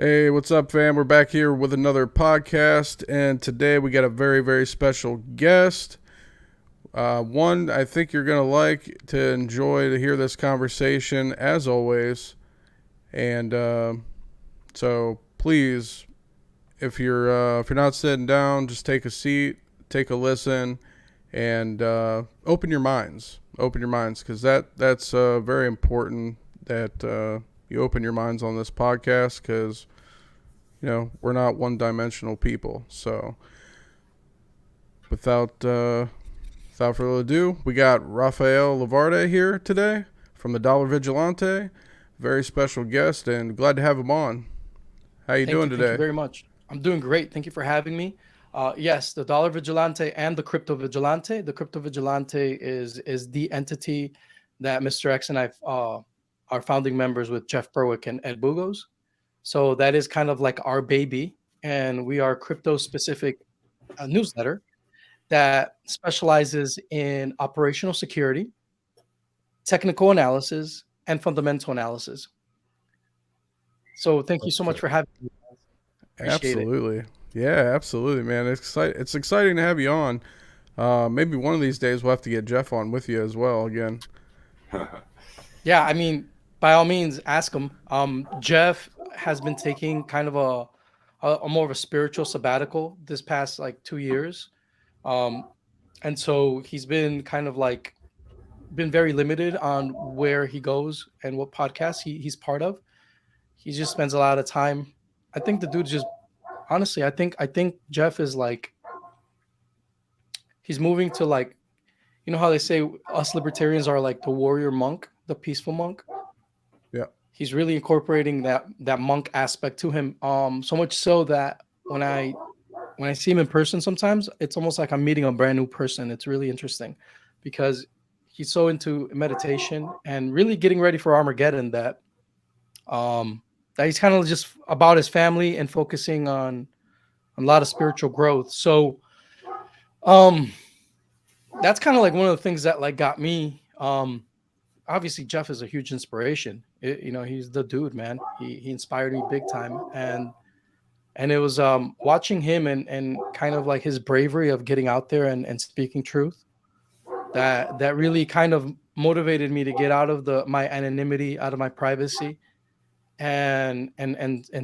Hey, what's up, fam? We're back here with another podcast, and today we got a very, very special guest. One I think you're going to like to enjoy to hear this conversation, as always. And so, please, if you're not sitting down, just take a seat, take a listen, and open your minds. Open your minds, because that's very important that you open your minds on this podcast, because we're not one-dimensional people. So without without further ado, we got Rafeal Laverde here today from the Dollar Vigilante. Very special guest, and glad to have him on. How you Thank doing you. Thank you today? very much. I'm doing great. Thank you for having me. Yes, the Dollar Vigilante and the Crypto Vigilante. The Crypto Vigilante is the entity that Mr. X and I are founding members with Jeff Berwick and Ed Bugos. So that is kind of like our baby, and we are crypto specific newsletter that specializes in operational security, technical analysis, and fundamental analysis. So thank you so much Okay. for having me. Appreciate it. Absolutely. Yeah, absolutely, man. It's exciting to have you on. Maybe one of these days we'll have to get Jeff on with you as well again. Yeah, I mean, by all means, ask him. Jeff has been taking kind of a more of a spiritual sabbatical this past like 2 years, um, and so he's been kind of like been very limited on where he goes and what podcasts he's part of. He just spends a lot of time. I think the dude just honestly, I think Jeff is like he's moving to like you know how they say us libertarians are like the warrior monk, the peaceful monk. Yeah. He's really incorporating that monk aspect to him, so much so that when I see him in person sometimes it's almost like I'm meeting a brand new person. It's really interesting because he's so into meditation and really getting ready for Armageddon um that he's kind of just about his family and focusing on a lot of spiritual growth. So um that's kind of like one of the things that like got me. Obviously Jeff is a huge inspiration. He's the dude, man. He inspired me big time, and it was watching him and kind of like his bravery of getting out there and speaking truth that really kind of motivated me to get out of the my anonymity, out of my privacy, and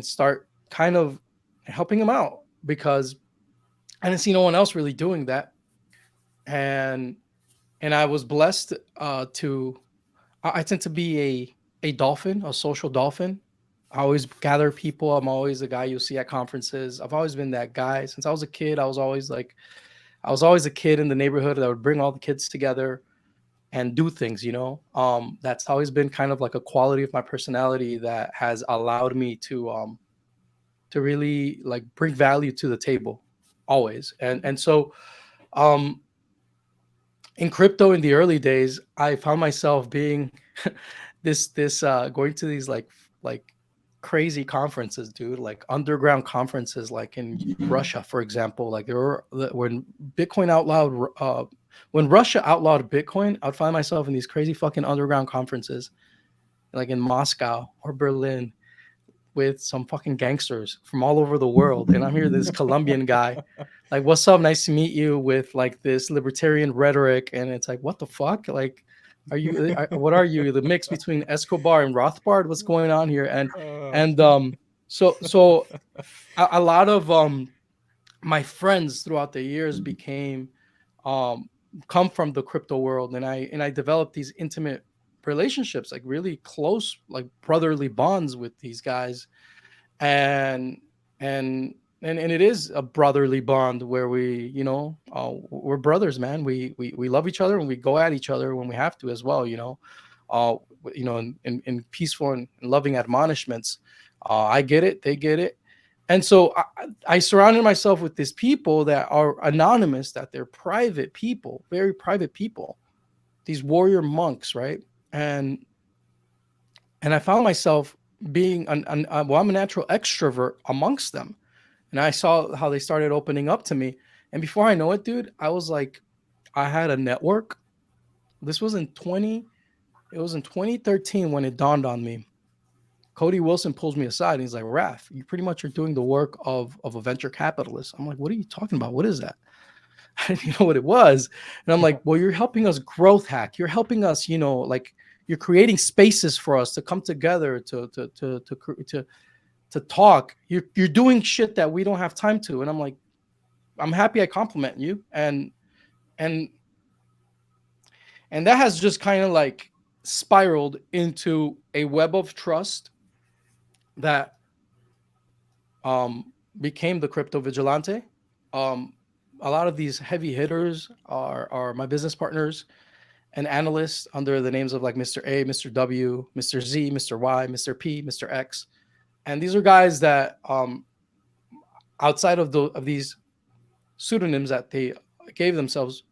start kind of helping him out because I didn't see no one else really doing that, and I was blessed to I tend to be a dolphin, a social dolphin. I always gather people. I'm always the guy you see at conferences. I've always been that guy since I was a kid. I was always a kid in the neighborhood that would bring all the kids together and do things. That's always been kind of like a quality of my personality that has allowed me to really like bring value to the table always. And so um in crypto in the early days, I found myself being this going to these like crazy conferences, dude, like underground conferences, like in Russia, for example. Like there were when Bitcoin outlawed, when Russia outlawed Bitcoin, I'd find myself in these crazy fucking underground conferences, like in Moscow or Berlin, with some fucking gangsters from all over the world. And I'm here, this Colombian guy, like, what's up? Nice to meet you, with like this libertarian rhetoric. And it's like, what the fuck? Like, what are you? The mix between Escobar and Rothbard? What's going on here? And so a lot of my friends throughout the years became um come from the crypto world, and I developed these intimate relationships, like really close, like brotherly bonds with these guys, and and it is a brotherly bond where we're brothers, man. We love each other and we go at each other when we have to as well, uh in peaceful and loving admonishments. I get it, they get it. And so I surrounded myself with these people that are anonymous, that they're private people, very private people, these warrior monks, right? And and I found myself being well, I'm a natural extrovert amongst them, and I saw how they started opening up to me. And before I know it, dude, I was like, I had a network. This was in 20. It was in 2013 when it dawned on me. Cody Wilson pulls me aside and he's like, Raf, you pretty much are doing the work of a venture capitalist. I'm like, what are you talking about? What is that? I didn't know what it was. And I'm like, well, you're helping us growth hack. You're helping us, like you're creating spaces for us to come together to talk. You're doing shit that we don't have time to. And I'm like, I'm happy I compliment you. And that has just kind of like spiraled into a web of trust that became the Crypto Vigilante. A lot of these heavy hitters are my business partners and analysts under the names of like Mr. A, Mr. W, Mr. Z, Mr. Y, Mr. P, Mr. X. And these are guys that outside of these pseudonyms that they gave themselves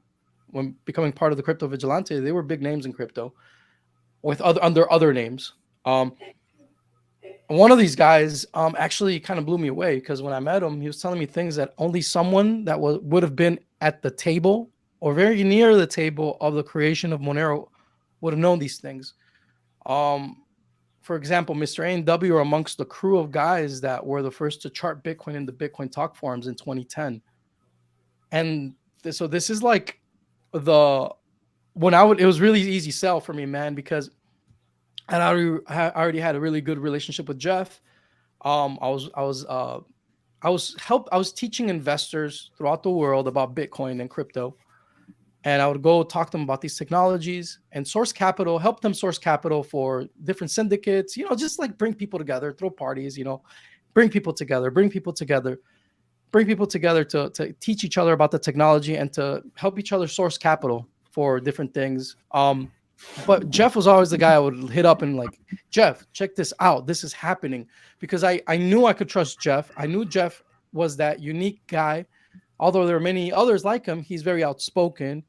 when becoming part of the Crypto Vigilante, they were big names in crypto with under other names. One of these guys actually kind of blew me away because when I met him, he was telling me things that only someone that would have been at the table or very near the table of the creation of Monero would have known these things. For example, Mr. A and W are amongst the crew of guys that were the first to chart Bitcoin in the Bitcoin talk forums in 2010. And so this is like it was really easy sell for me, man, because I already had a really good relationship with Jeff. I was teaching investors throughout the world about Bitcoin and crypto. And I would go talk to them about these technologies and source capital, help them source capital for different syndicates, just like bring people together, throw parties, bring people together to teach each other about the technology and to help each other source capital for different things. But Jeff was always the guy I would hit up and like, Jeff, check this out. This is happening, because I knew I could trust Jeff. I knew Jeff was that unique guy. Although there are many others like him, he's very outspoken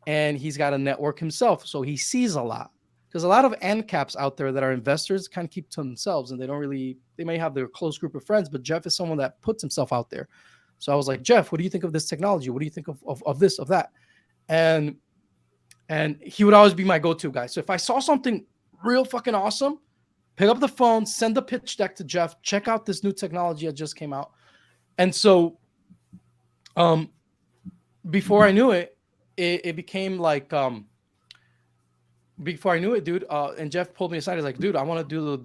and he's got a network himself. So he sees a lot. There's a lot of ANCAPs out there that are investors kind of keep to themselves and they may have their close group of friends, but Jeff is someone that puts himself out there. So I was like, Jeff, what do you think of this technology? What do you think of this, of that? And he would always be my go-to guy. So if I saw something real fucking awesome, pick up the phone, send the pitch deck to Jeff, check out this new technology that just came out. And so before I knew it, it became like, before I knew it, dude, and Jeff pulled me aside. He's like, dude, I want to do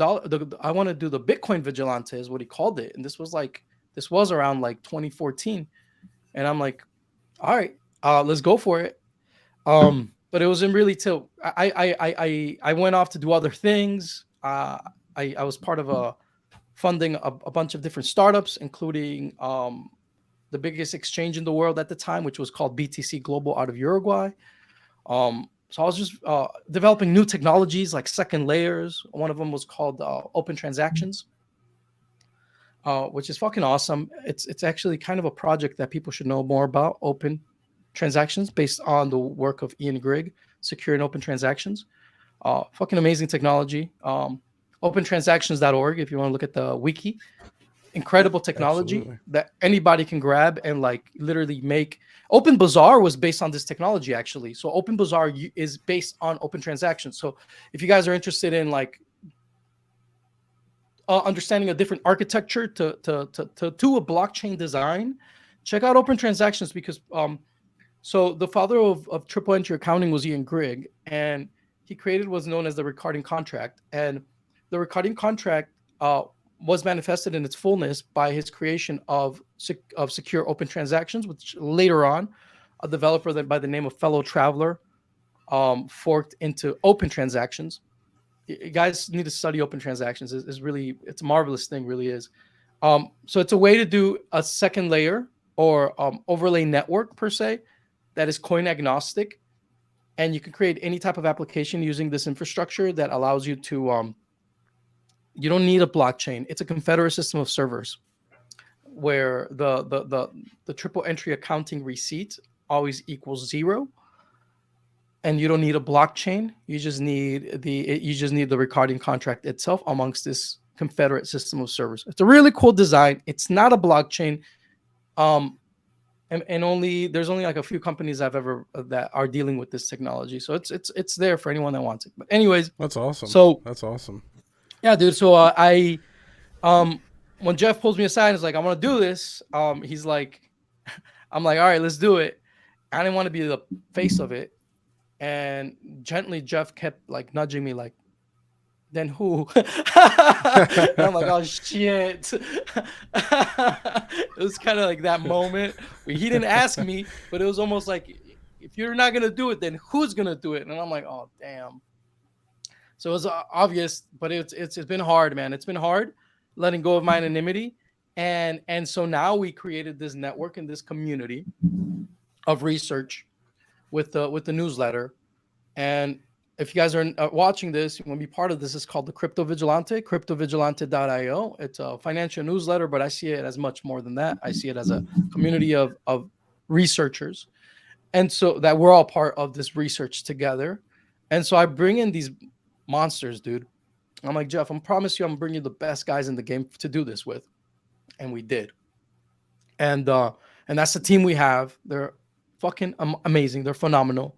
I want to do the Bitcoin Vigilante is what he called it. And this was around like 2014. And I'm like, all right, let's go for it. But it wasn't really till I went off to do other things. I was part of funding a bunch of different startups, including the biggest exchange in the world at the time, which was called BTC Global out of Uruguay. So I was just developing new technologies like second layers. One of them was called open transactions, which is fucking awesome. It's actually kind of a project that people should know more about, open transactions, based on the work of Ian Grigg, secure and open transactions. Fucking amazing technology. Opentransactions.org if you want to look at the wiki. Incredible technology. Absolutely. That anybody can grab and like literally make. Open Bazaar was based on this technology actually. So Open Bazaar is based on open transactions. So if you guys are interested in like understanding a different architecture to a blockchain design, check out Open Transactions, because so the father of triple entry accounting was Ian Grigg, and he created what's known as the recording contract. And the recording contract was manifested in its fullness by his creation of secure open transactions, which later on a developer that by the name of Fellow Traveler forked into open transactions. You guys need to study open transactions. It's a marvelous thing, really is. So it's a way to do a second layer or overlay network per se that is coin agnostic, and you can create any type of application using this infrastructure that allows you to you don't need a blockchain. It's a confederate system of servers where the triple entry accounting receipt always equals 0, and you don't need a blockchain. You just need the recording contract itself amongst this confederate system of servers. It's a really cool design. It's not a blockchain. And there's only like a few companies I've ever that are dealing with this technology. So it's there for anyone that wants it. But anyways, that's awesome. So that's awesome. Yeah, dude. So um when Jeff pulls me aside and is like, I want to do this, he's like, I'm like, all right, let's do it. I didn't want to be the face of it. And gently Jeff kept like nudging me like, then who? And I'm like, oh shit. It was kind of like that moment where he didn't ask me, but it was almost like, if you're not gonna do it, then who's gonna do it? And I'm like, oh damn. So it was obvious, but it's been hard, man. It's been hard letting go of my anonymity, and so now we created this network and this community of research with the newsletter. And if you guys are watching this, you want to be part of this. It's called the Crypto Vigilante, cryptovigilante.io. It's a financial newsletter, but I see it as much more than that. I see it as a community of researchers. And so that we're all part of this research together. And so I bring in these monsters, dude. I'm like, Jeff, I promise you I'm bringing the best guys in the game to do this with. And we did. And that's the team we have. They're fucking amazing. They're phenomenal.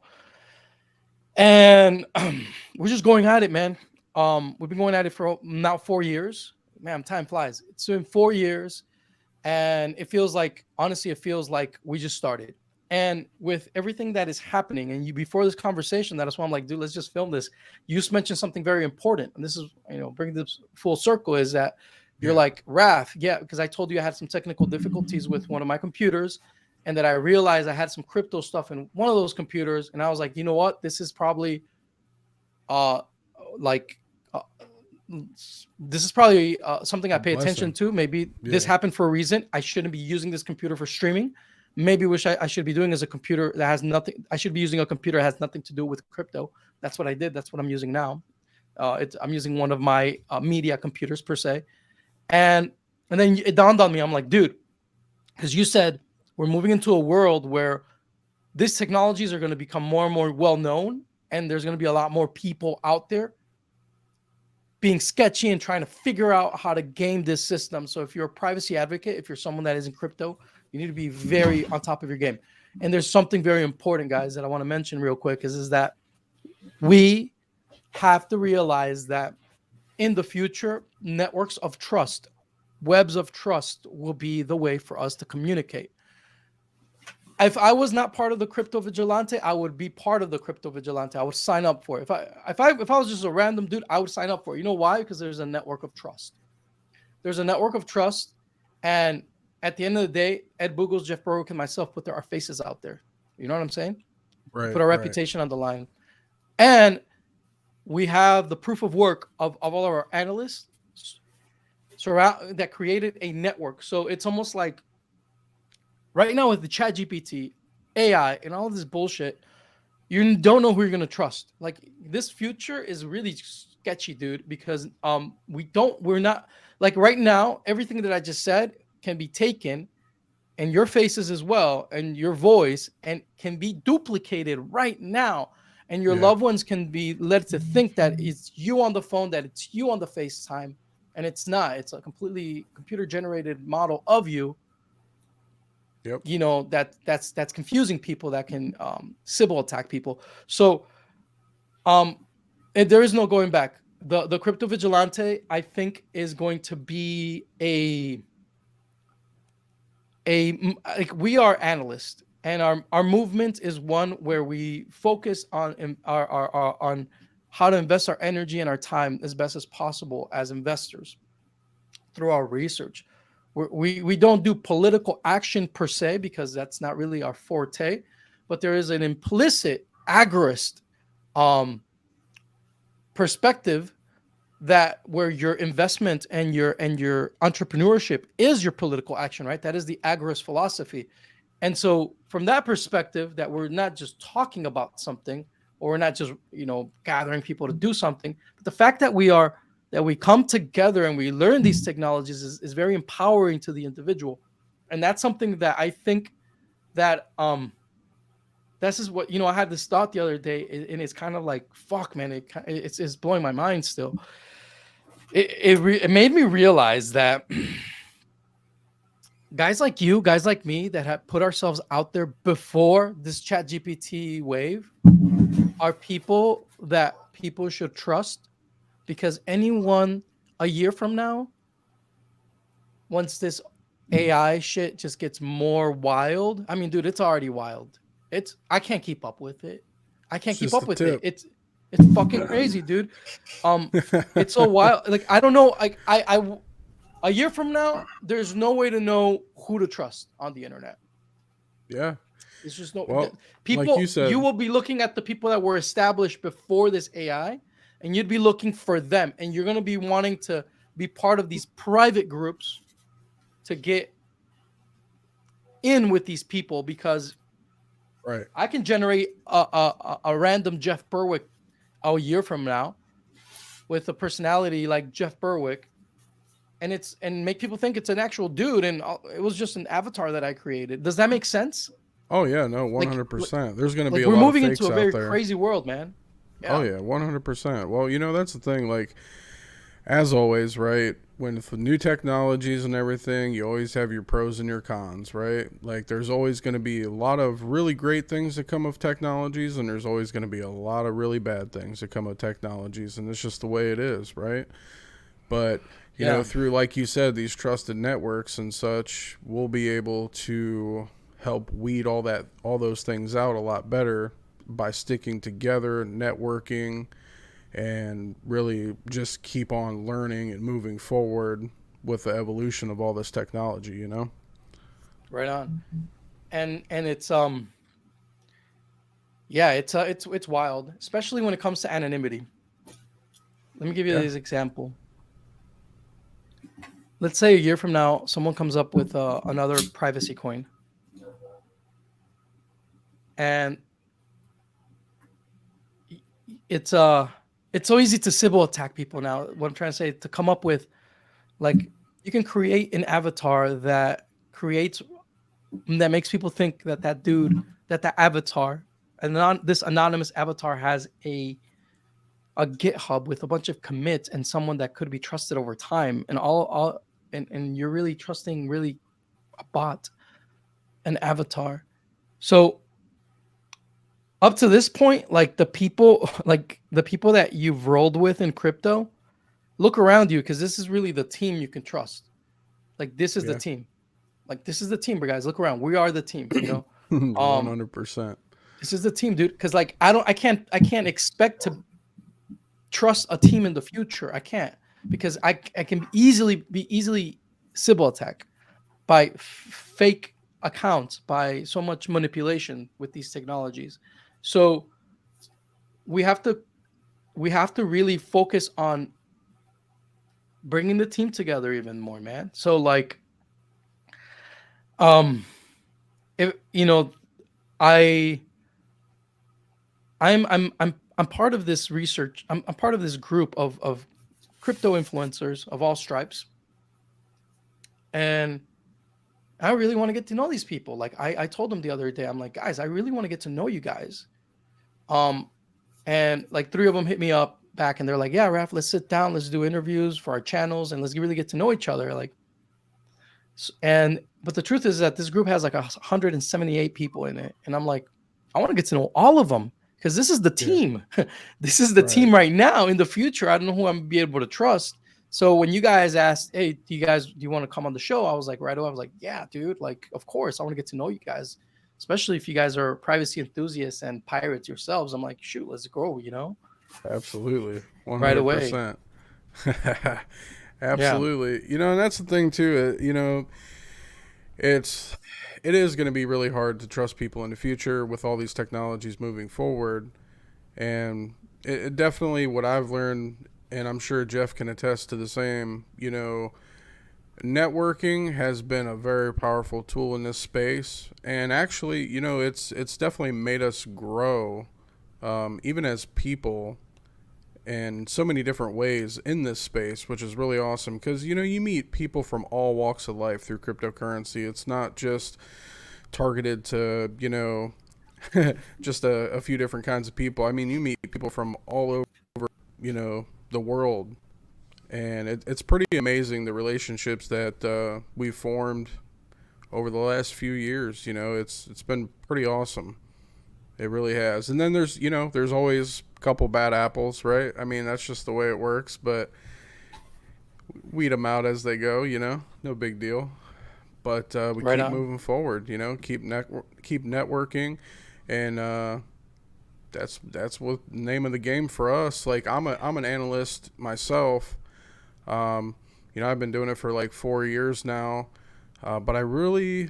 And we're just going at it, man. We've been going at it for now 4 years. Man, time flies. It's been 4 years, and it feels like, honestly, it feels like we just started. And with everything that is happening, and you before this conversation, that's why I'm like, dude, let's just film this. You just mentioned something very important, and this is, bringing this full circle, is that you're like, Raf, yeah, because I told you I had some technical difficulties with one of my computers, and that I realized I had some crypto stuff in one of those computers, and I was like, you know what, this is probably uh like uh, this is probably something I pay attention to. Maybe this happened for a reason. I shouldn't be using this computer for streaming. Maybe wish I should be doing is a computer that has nothing. I should be using a computer that has nothing to do with crypto. That's what I did. That's what I'm using now. I'm using one of my media computers per se, and then it dawned on me. I'm like, dude, because you said we're moving into a world where these technologies are going to become more and more well known, and there's going to be a lot more people out there being sketchy and trying to figure out how to game this system. So if you're a privacy advocate, if you're someone that is in crypto, you need to be very on top of your game. And there's something very important, guys, that I want to mention real quick is that we have to realize that in the future, networks of trust, webs of trust will be the way for us to communicate. If I was not part of the Crypto Vigilante, I would be part of the Crypto Vigilante. I would sign up for it. If I was just a random dude, I would sign up for it. You know why? Because there's a network of trust. There's a network of trust, and at the end of the day, Ed Boogles, Jeff Berwick, and myself put our faces out there. You know what I'm saying? Right. Put our reputation on the line, and we have the proof of work of all of our analysts that created a network. So it's almost like right now with the Chat GPT, AI, and all this bullshit, you don't know who you're gonna trust. Like this future is really sketchy, dude, because we're not like right now, everything that I just said can be taken, and your faces as well, and your voice, and can be duplicated right now. And your loved ones can be led to think that it's you on the phone, that it's you on the FaceTime, and it's not. It's a completely computer generated model of you. Yep. That's confusing people, that can Sybil attack people. So there is no going back. The Crypto Vigilante, I think, is going to be like, we are analysts, and our movement is one where we focus on on how to invest our energy and our time as best as possible as investors through our research. We don't do political action per se, because that's not really our forte, but there is an implicit agorist perspective, that where your investment and your entrepreneurship is your political action, right? That is the agorist philosophy. And so from that perspective, that we're not just talking about something, or we're not just gathering people to do something, but the fact that we come together and we learn these technologies is very empowering to the individual. And that's something that I think that this is what I had this thought the other day, and it's kind of like, fuck, man, it's blowing my mind still. It made me realize that guys like you, guys like me, that have put ourselves out there before this Chat GPT wave, are people that people should trust, because anyone a year from now, once this AI shit just gets more wild. I mean, dude, it's already wild. I can't keep up with it. I can't It's keep just the up with it. tip. It's fucking crazy, dude. Um, it's so wild. Like I don't know. Like a year from now, there's no way to know who to trust on the internet. Yeah. It's just no Well, like you people. You said, will be looking at the people that were established before this AI, and you'd be looking for them, and you're gonna be wanting to be part of these private groups to get in with these people because right. I can generate a random Jeff Berwick a year from now with a personality like Jeff Berwick, and make people think it's an actual dude, and it was just an avatar that I created. Does that make sense? Oh yeah, no, Like, 100%. There's going to be like a we're lot of moving into fakes a out very there. crazy world, man. Oh Yeah, yeah, 100%. Well, that's the thing. Like, as always, right? When for new technologies and everything, you always have your pros and your cons, right? Like, there's always going to be a lot of really great things that come of technologies, and there's always going to be a lot of really bad things that come of technologies, and it's just the way it is, right? But yeah, through, like you said, these trusted networks and such, we'll be able to help weed all those things out a lot better by sticking together, networking, and really just keep on learning and moving forward with the evolution of all this technology. right on. And it's yeah, it's wild, especially when it comes to anonymity. Let me give you Yeah. this example. Let's say a year from now, someone comes up with another privacy coin, and it's uh it's so easy to Sybil attack people now. What I'm trying to say, to come up with, like, you can create an avatar that makes people think that that avatar, this anonymous avatar has a GitHub with a bunch of commits and someone that could be trusted over time, and and you're really trusting really a bot, an avatar. So up to this point, like the people that you've rolled with in crypto, look around you, because this is really the team you can trust. Like this is the Yeah. team. Like this is the team, guys. Look around. We are the team. Um, 100%. this is the team, dude. Because like I can't expect to trust a team in the future. I can't, because I can be easily Sybil attack by fake accounts, by so much manipulation with these technologies. So we have to we have to really focus on bringing the team together even more, man. So like, um, if I I'm part of this research. I'm part of this group of crypto influencers of all stripes, and I really want to get to know these people. Like I told them the other day, I'm like, guys, I really want to get to know you guys. Um, and like three of them hit me up back, and they're like, yeah, Raf, let's sit down, let's do interviews for our channels, and let's really get to know each other. Like, and but the truth is that this group has like 178 people in it, and I'm like, I want to get to know all of them, because this is the Yeah. team. This is the Right. team right now. In the future, I don't know who I'm gonna be able to trust. So when you guys asked, hey, do you want to come on the show? I was like, right away, I was like, yeah, dude, like, of course, I want to get to know you guys, especially if you guys are privacy enthusiasts and pirates yourselves. I'm like, shoot, let's go, Absolutely. right away. 100%. Yeah. Absolutely. And that's the thing too. It's it is going to be really hard to trust people in the future with all these technologies moving forward. And it definitely, what I've learned, and I'm sure Jeff can attest to the same, networking has been a very powerful tool in this space. And actually, it's definitely made us grow, even as people, in so many different ways in this space, which is really awesome because you meet people from all walks of life through cryptocurrency. It's not just targeted to just a few different kinds of people. I mean, you meet people from all over the world, and it's pretty amazing the relationships that we've formed over the last few years. It's been pretty awesome. It really has. And then there's always a couple bad apples, right? I mean, that's just the way it works. But weed them out as they go. No big deal. But we Right keep on. moving forward. Keep networking, and that's what the name of the game for us. Like I'm an analyst myself. Um, I've been doing it for like 4 years now, but I really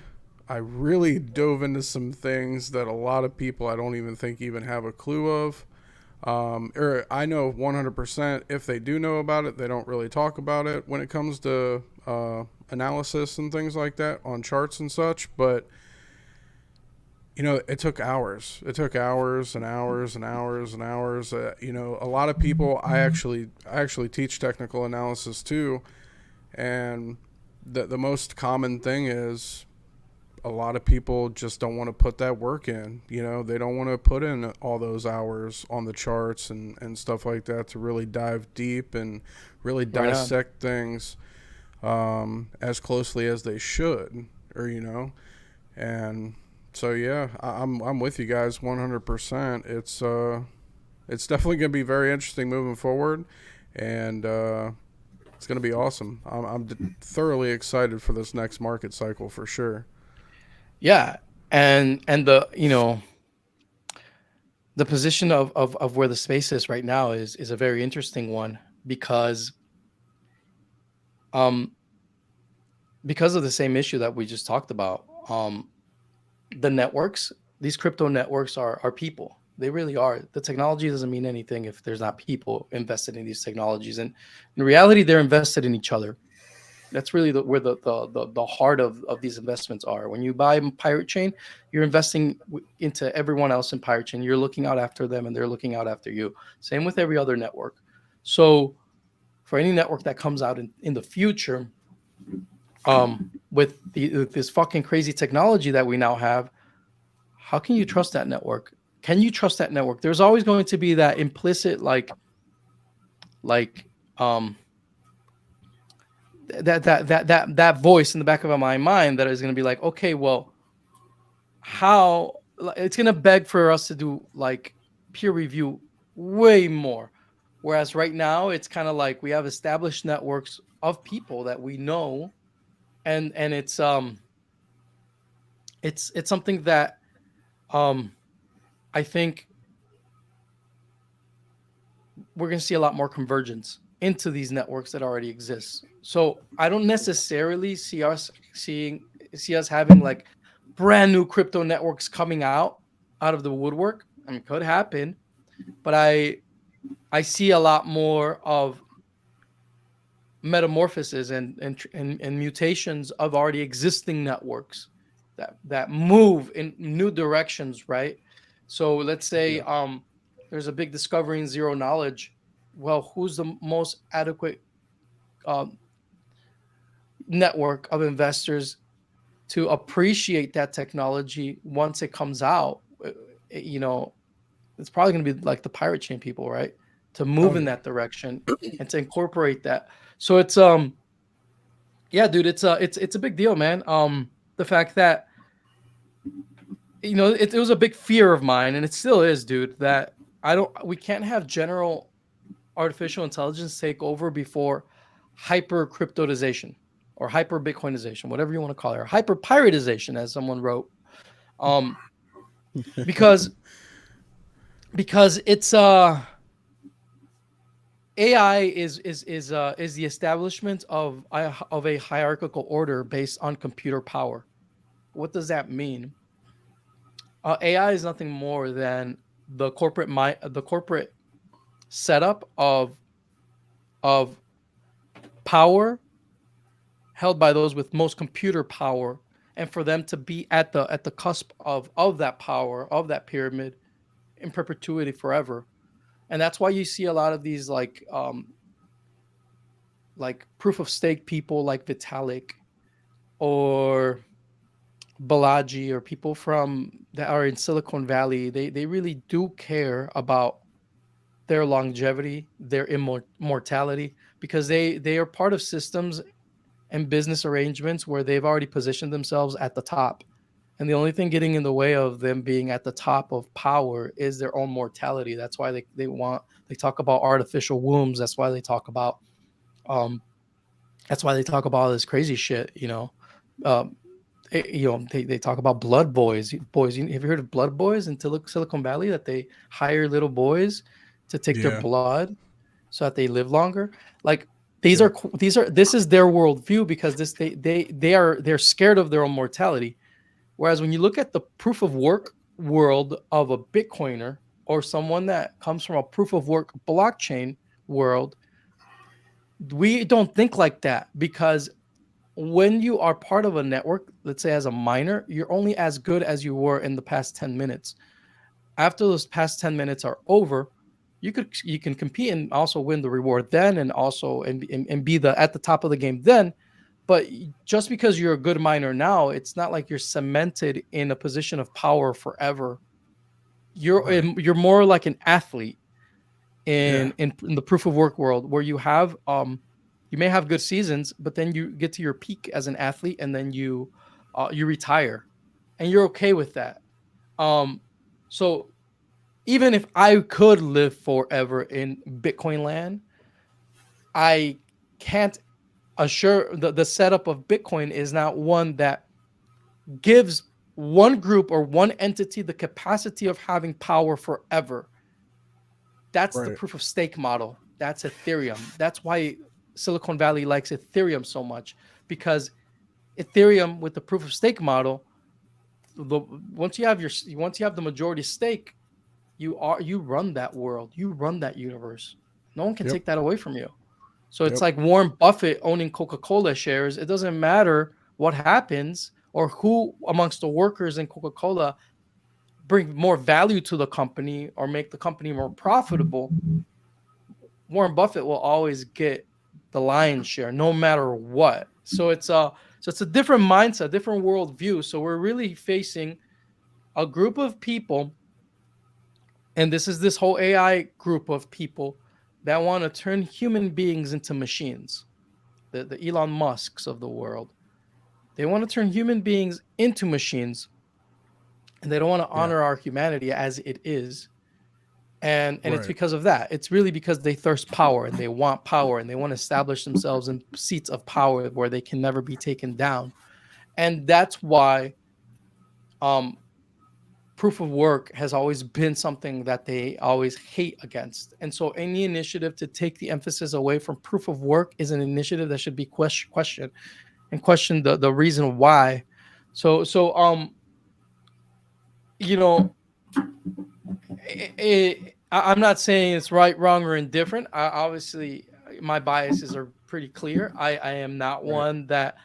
dove into some things that a lot of people I don't even think even have a clue of. Or I know 100% if they do know about it, they don't really talk about it when it comes to analysis and things like that on charts and such. But it took hours. It took hours and hours and hours and hours. A lot of people. I actually teach technical analysis too, and the most common thing is a lot of people just don't want to put that work in. They don't want to put in all those hours on the charts and stuff like that to really dive deep and really Right on. dissect things as closely as they should, or and so yeah, I'm with you guys 100%. It's definitely going to be very interesting moving forward, and it's going to be awesome. I'm thoroughly excited for this next market cycle for sure. Yeah. And the position of where the space is right now is a very interesting one because um because of the same issue that we just talked about. The networks, these crypto networks are people. They really are. The technology doesn't mean anything if there's not people invested in these technologies. And in reality, they're invested in each other. That's really where the heart of these investments are. When you buy Pirate Chain, you're investing into everyone else in Pirate Chain. You're looking out after them, and they're looking out after you. Same with every other network. So for any network that comes out in the future, with this fucking crazy technology that we now have, how can you trust that network? Can you trust that network? There's always going to be that implicit like um that voice in the back of my mind that is going to be like, okay, well, how it's going to beg for us to do like peer review way more. Whereas right now it's kind of like we have established networks of people that we know, and it's something that um I think we're going to see a lot more convergence into these networks that already exist. So I don't necessarily see us having like brand new crypto networks coming out of the woodwork. I mean, could happen, but I see a lot more of metamorphoses and mutations of already existing networks that move in new directions, right? So let's say Yeah. there's a big discovery in zero knowledge. Well, who's the most adequate um, network of investors to appreciate that technology once it comes out? You know, it's probably going to be like the pirate chain people, right? To Oh move in yeah. that direction and to incorporate that. So it's yeah, dude, it's a big deal, man. The fact that it was a big fear of mine, and it still is, dude. That we can't have general artificial intelligence take over before hyper cryptodization or hyper Bitcoinization, whatever you want to call it, or hyper piratization, as someone wrote. Um, because it's AI is the establishment of a hierarchical order based on computer power. What does that mean? AI is nothing more than the corporate setup of power held by those with most computer power, and for them to be at the cusp of that power of that pyramid in perpetuity forever. And that's why you see a lot of these like proof of stake people like Vitalik or Balaji or people from that are in Silicon Valley. They really do care about their longevity, their immortality, because they are part of systems and business arrangements where they've already positioned themselves at the top. And the only thing getting in the way of them being at the top of power is their own mortality. That's why they talk about artificial wombs. That's why they talk about um, That's why they talk about all this crazy shit. Um, they talk about blood boys. Boys, have you heard of blood boys in Silicon Valley? That they hire little boys to take their Yeah. blood so that they live longer. Like these Yep. are this is their worldview because they're scared of their own mortality. Whereas when you look at the proof of work world of a Bitcoiner or someone that comes from a proof of work blockchain world, we don't think like that because when you are part of a network, let's say as a miner, you're only as good as you were in the past 10 minutes. After those past 10 minutes are over, you can compete and also win the reward then and also and be the at the top of the game then. But just because you're a good miner now, it's not like you're cemented in a position of power forever. Right. You're more like an athlete Yeah. in the proof of work world where you may have good seasons, but then you get to your peak as an athlete and then you retire, and you're okay with that. Um, so even if I could live forever in Bitcoin land, I can't assure the setup of Bitcoin is not one that gives one group or one entity the capacity of having power forever. That's the Right. proof of stake model. That's Ethereum. That's why Silicon Valley likes Ethereum so much because Ethereum with the proof of stake model, the, once you have the majority stake, you run that world, you run that universe. No one can Yep. take that away from you. So it's Yep. like Warren Buffett owning Coca-Cola shares. It doesn't matter what happens or who amongst the workers in Coca-Cola bring more value to the company or make the company more profitable. Warren Buffett will always get the lion's share no matter what. So it's a different mindset, different worldview. So we're really facing a group of people, and this is this whole AI group of people that want to turn human beings into machines. The Elon Musks of the world. They want to turn human beings into machines, and they don't want to Yeah. honor our humanity as it is. And it's Right. because of that. It's really because they thirst power and they want power and they want to establish themselves in seats of power where they can never be taken down. And that's why um, proof of work has always been something that they always hate against. And so any initiative to take the emphasis away from proof of work is an initiative that should be questioned and question the reason why. So you know, I'm not saying it's right, wrong, or indifferent. Obviously, my biases are pretty clear. I am not Right. one that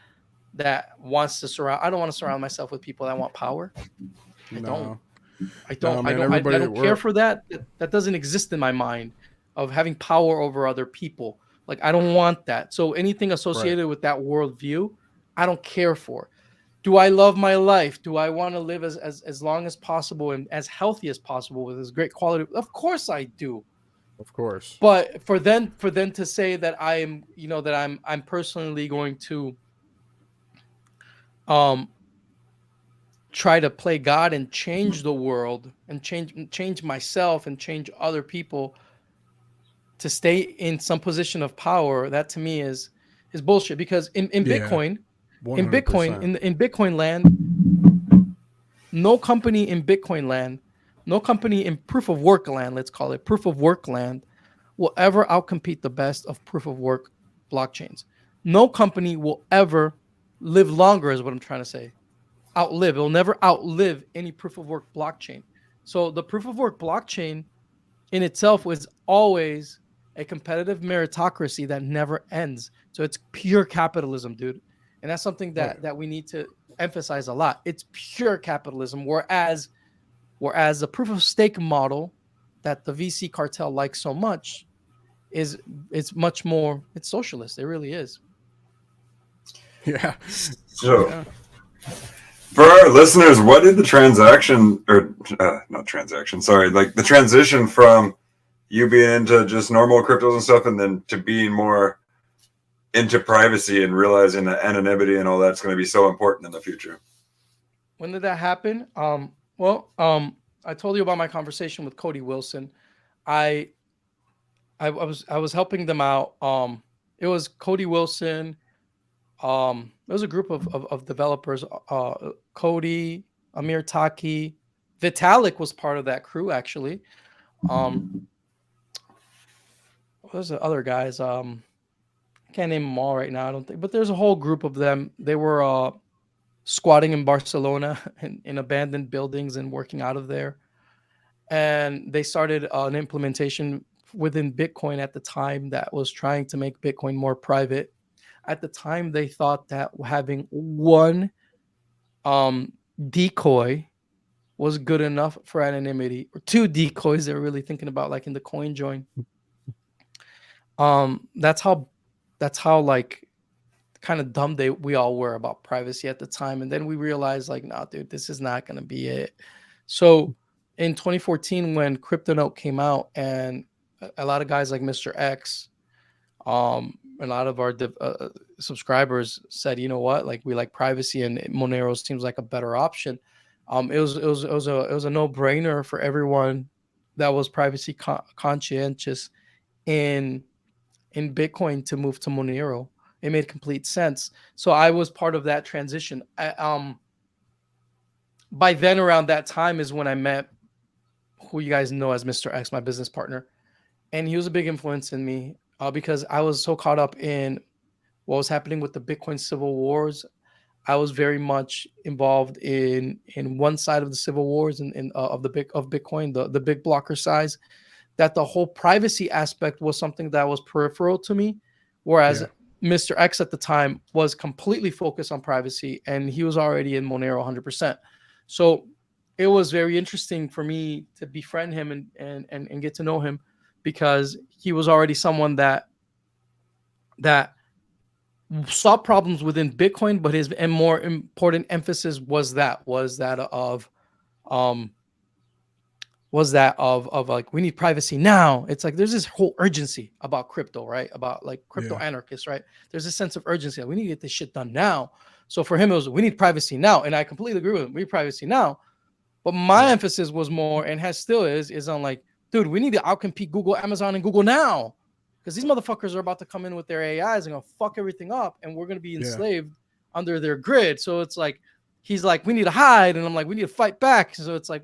wants to surround. I don't want to surround myself with people that want power. I don't. No. I No, don't. I man. don't. I Everybody, don't care we're for that. That doesn't exist in my mind of having power over other people. Like I don't want that. So anything right. associated with that worldview, I don't care for. Do I love my life? Do I want to live as long as possible and as healthy as possible with as great quality? Of course I do. Of course. But for them to say that I am, that I'm personally going to um try to play God and change the world and change myself and change other people to stay in some position of power, that to me is bullshit because in Yeah. Bitcoin, One in hundred Bitcoin, percent. in Bitcoin land, no company in Bitcoin land, no company in proof of work land, let's call it proof of work land, will ever outcompete the best of proof of work blockchains. No company will ever live longer, is what I'm trying to say. Outlive. It'll never outlive any proof of work blockchain. So the proof of work blockchain in itself was always a competitive meritocracy that never ends. So it's pure capitalism, dude. And that's something Right. that we need to emphasize a lot. It's pure capitalism, whereas the proof of stake model that the VC cartel likes so much is it's much more it's socialist. It really is. Yeah. So, Yeah. for our listeners, what did the transaction, or not transaction, sorry, like the transition from you being into just normal cryptos and stuff and then to being more into privacy and realizing that anonymity and all that's going to be so important in the future? When did that happen? I told you about my conversation with Cody Wilson. I I was helping them out. It was Cody Wilson. There was a group of developers. Cody, Amir Taki, Vitalik was part of that crew actually. What was the other guys? I can't name them all right now. I don't think, but there's a whole group of them. They were squatting in Barcelona in abandoned buildings and working out of there. And they started an implementation within Bitcoin at the time that was trying to make Bitcoin more private. At the time, they thought that having one decoy was good enough for anonymity, or two decoys they were really thinking about, like in the coin join. That's how like kind of dumb we all were about privacy at the time. And then we realized like, nah, dude, this is not going to be it. So in 2014, when CryptoNote came out, and a lot of guys like Mr. X, a lot of our subscribers said, you know what, like we like privacy, and Monero seems like a better option. It was a no brainer for everyone that was privacy conscientious in Bitcoin to move to Monero. It made complete sense. So I was part of that transition. By then, around that time is when I met who you guys know as Mr. X, my business partner. And he was a big influence in me because I was so caught up in what was happening with the Bitcoin civil wars. I was very much involved in one side of the civil wars and of Bitcoin, the big blocker size, that the whole privacy aspect was something that was peripheral to me, whereas Mr. X at the time was completely focused on privacy, and he was already in Monero 100%. So it was very interesting for me to befriend him and get to know him, because he was already someone that saw problems within Bitcoin, but his and more important emphasis was that of like, we need privacy now. It's like there's this whole urgency about crypto, right? About like crypto anarchists, right? There's a sense of urgency. Like, we need to get this shit done now. So for him, it was, we need privacy now. And I completely agree with him. We need privacy now. But my emphasis was more, and has still is on like, dude, we need to outcompete Google, Amazon, and Google now. Because these motherfuckers are about to come in with their AIs and gonna fuck everything up, and we're gonna be enslaved under their grid. So it's like, he's like, we need to hide, and I'm like, we need to fight back. So it's like,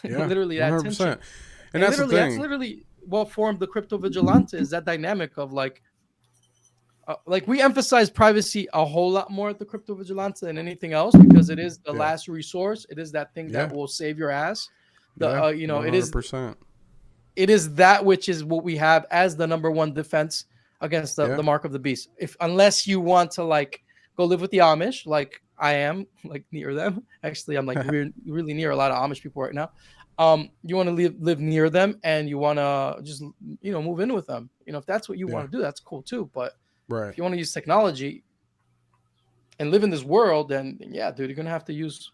literally that 100%. Tension. And that's literally, that's literally what formed the Crypto Vigilante, is that dynamic of like we emphasize privacy a whole lot more at the Crypto Vigilante than anything else, because it is the last resource. It is that thing that will save your ass. You know, 100%. It is that which is what we have as the number one defense against the mark of the beast. Unless you want to like go live with the Amish, like I am, like near them. Actually, I'm like really near a lot of Amish people right now. You want to live near them, and you want to just, you know, move in with them. You know, if that's what you want to do, that's cool too. But if you want to use technology and live in this world, then yeah, dude, you're gonna have to use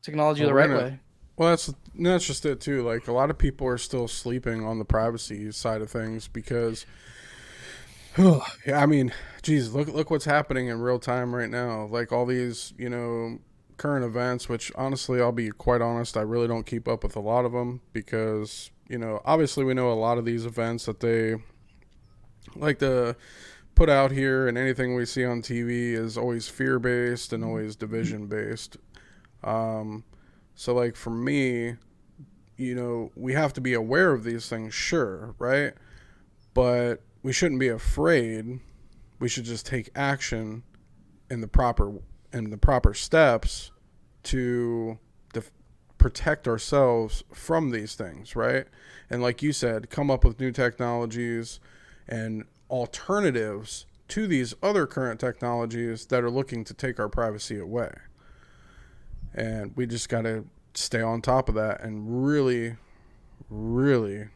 technology the right way. Well, that's just it too. Like, a lot of people are still sleeping on the privacy side of things because, I mean, geez, look what's happening in real time right now. Like all these, you know, current events, which honestly, I'll be quite honest, I really don't keep up with a lot of them because, you know, obviously we know a lot of these events that they like to put out here, and anything we see on TV is always fear-based and always division-based. So like for me, you know, we have to be aware of these things, sure, right? But we shouldn't be afraid. We should just take action in the proper steps to protect ourselves from these things, right? And like you said, come up with new technologies and alternatives to these other current technologies that are looking to take our privacy away. And we just got to stay on top of that and really, really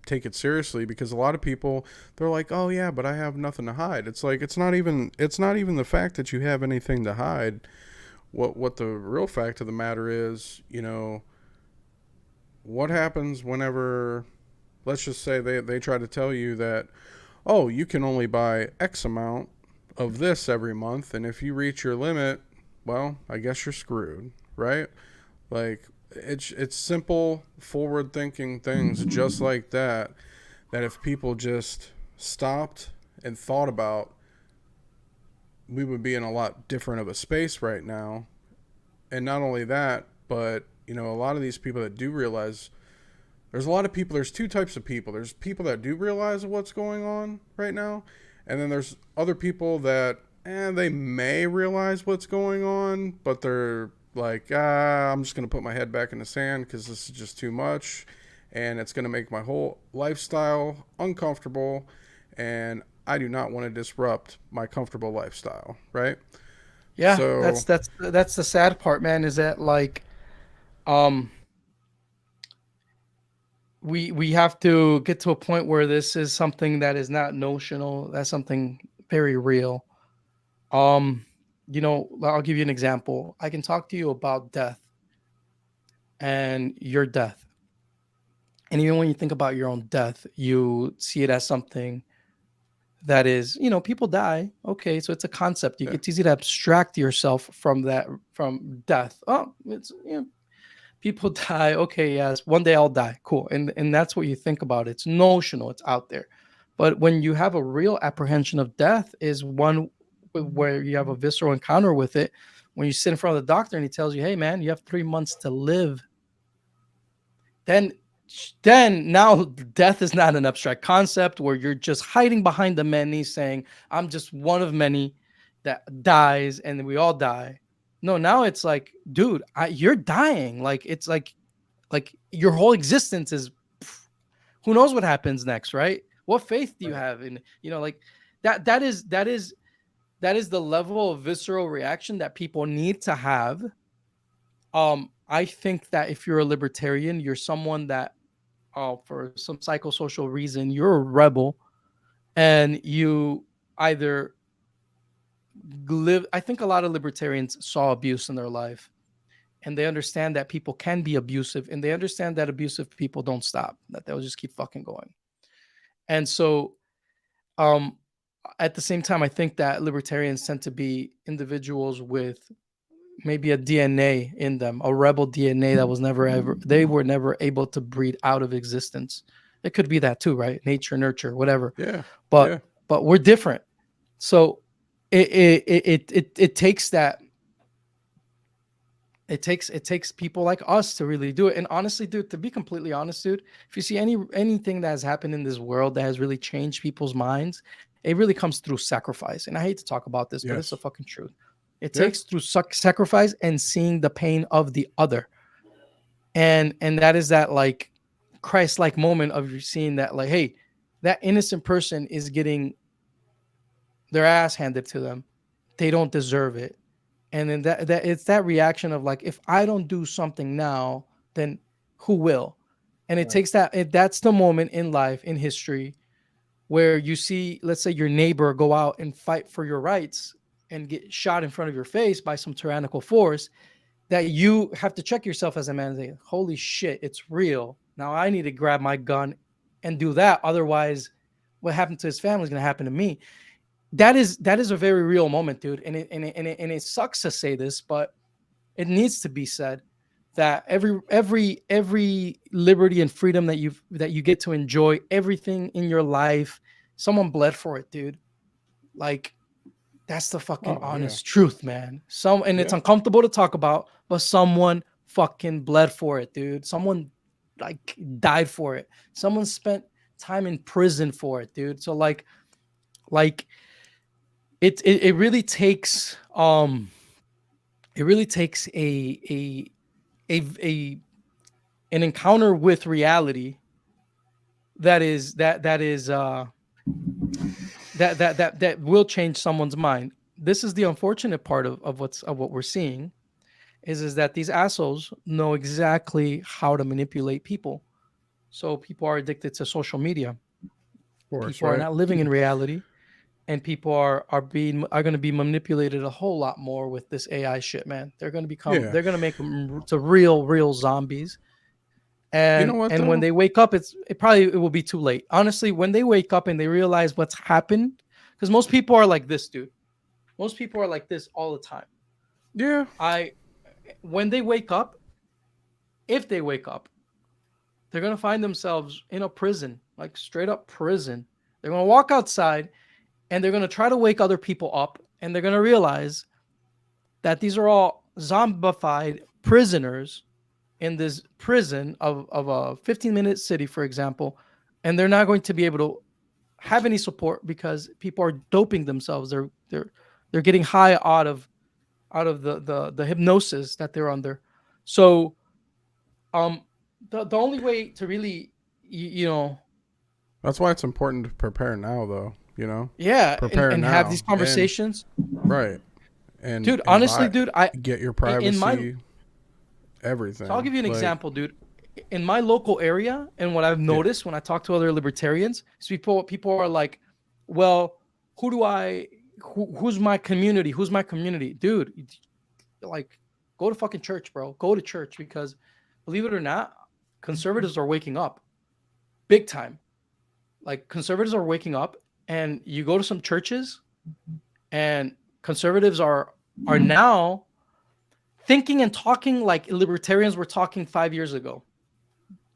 take it seriously, because a lot of people, they're like, oh yeah, but I have nothing to hide. It's like, it's not even the fact that you have anything to hide. What the real fact of the matter is, you know, what happens whenever, let's just say they try to tell you that, oh, you can only buy X amount of this every month, and if you reach your limit, well, I guess you're screwed, right? Like, it's simple, forward-thinking things just like that if people just stopped and thought about we would be in a lot different of a space right now. And not only that, but a lot of these people that do realize, there's a lot of people, there's two types of people. There's people that do realize what's going on right now, and then there's other people that they may realize what's going on, but they're like, I'm just going to put my head back in the sand because this is just too much, and it's going to make my whole lifestyle uncomfortable, and I do not want to disrupt my comfortable lifestyle, right? Yeah, So, that's the sad part, man, is that like um we have to get to a point where this is something that is not notional, that's something very real. Um, I'll give you an example. I can talk to you about death and your death. And even when you think about your own death, you see it as something that is, people die. Okay, so it's a concept. yeah, It's easy to abstract yourself from that, from death. Oh, it's, people die. Okay, yes, one day I'll die. Cool. And that's what you think about. It's notional, it's out there. But when you have a real apprehension of death, is one where you have a visceral encounter with it. When you sit in front of the doctor and he tells you, hey man, you have 3 months to live, then now death is not an abstract concept where you're just hiding behind the many saying, I'm just one of many that dies and we all die. No, now it's like, dude, you're dying. Like, it's like your whole existence is, who knows what happens next, right? What faith do you have in, like that is the level of visceral reaction that people need to have. I think that if you're a libertarian, you're someone that, for some psychosocial reason, you're a rebel, and you either live. I think a lot of libertarians saw abuse in their life, and they understand that people can be abusive, and they understand that abusive people don't stop, that they'll just keep fucking going. And so, at the same time, I think that libertarians tend to be individuals with maybe a DNA in them, a rebel DNA that was they were never able to breed out of existence. It could be that too, right? Nature, nurture, whatever. yeah, But yeah, but we're different. So it takes that. It takes people like us to really do it. And honestly, dude, to be completely honest, dude, if you see anything that has happened in this world that has really changed people's minds, it really comes through sacrifice. And I hate to talk about this, but it's the yes, fucking truth. It yeah, takes through sacrifice and seeing the pain of the other. And that is that like Christ-like moment of you seeing that, like, hey, that innocent person is getting their ass handed to them. They don't deserve it. And then that it's that reaction of like, if I don't do something now, then who will? And it takes that's the moment in life, in history, where you see, let's say, your neighbor go out and fight for your rights and get shot in front of your face by some tyrannical force, that you have to check yourself as a man and say, holy shit, it's real. Now I need to grab my gun and do that. Otherwise, what happened to his family is going to happen to me. That is a very real moment, dude. And it sucks to say this, but it needs to be said that every liberty and freedom that you get to enjoy, everything in your life, someone bled for it, dude. Like, that's the fucking oh yeah, honest truth, man. And it's yeah, uncomfortable to talk about, but someone fucking bled for it, dude. Someone like died for it. Someone spent time in prison for it, dude. So like it really takes a an encounter with reality that is that will change someone's mind. This is the unfortunate part of what we're seeing, is that these assholes know exactly how to manipulate people. So people are addicted to social media. of course, People are right? not living in reality, and people are going to be manipulated a whole lot more with this AI shit, man. Yeah, They're going to make them to real zombies. you know And what when though? they wake up, it will be too late. Honestly, when they wake up and they realize what's happened, because most people are like this, dude. Most people are like this all the time. Yeah, I When they wake up, if they wake up, they're going to find themselves in a prison, like straight up prison. They're going to walk outside and they're going to try to wake other people up and they're going to realize that these are all zombified prisoners in this prison of a 15-minute city, for example, and they're not going to be able to have any support because people are doping themselves. They're getting high out of the hypnosis that they're under. So the only way to really That's why it's important to prepare now, though. yeah, Prepare and have now these conversations. right, and Dude, honestly, dude, get your in my privacy, everything. so I'll give you an Like, example, dude. In my local area, and what I've noticed when I talk to other libertarians is people are like, well, who's my community? Who's my community? Dude, like, go to fucking church, bro. Go to church, because believe it or not, conservatives are waking up big time. Like, conservatives are waking up, and you go to some churches, and conservatives are now thinking and talking like libertarians were talking 5 years ago.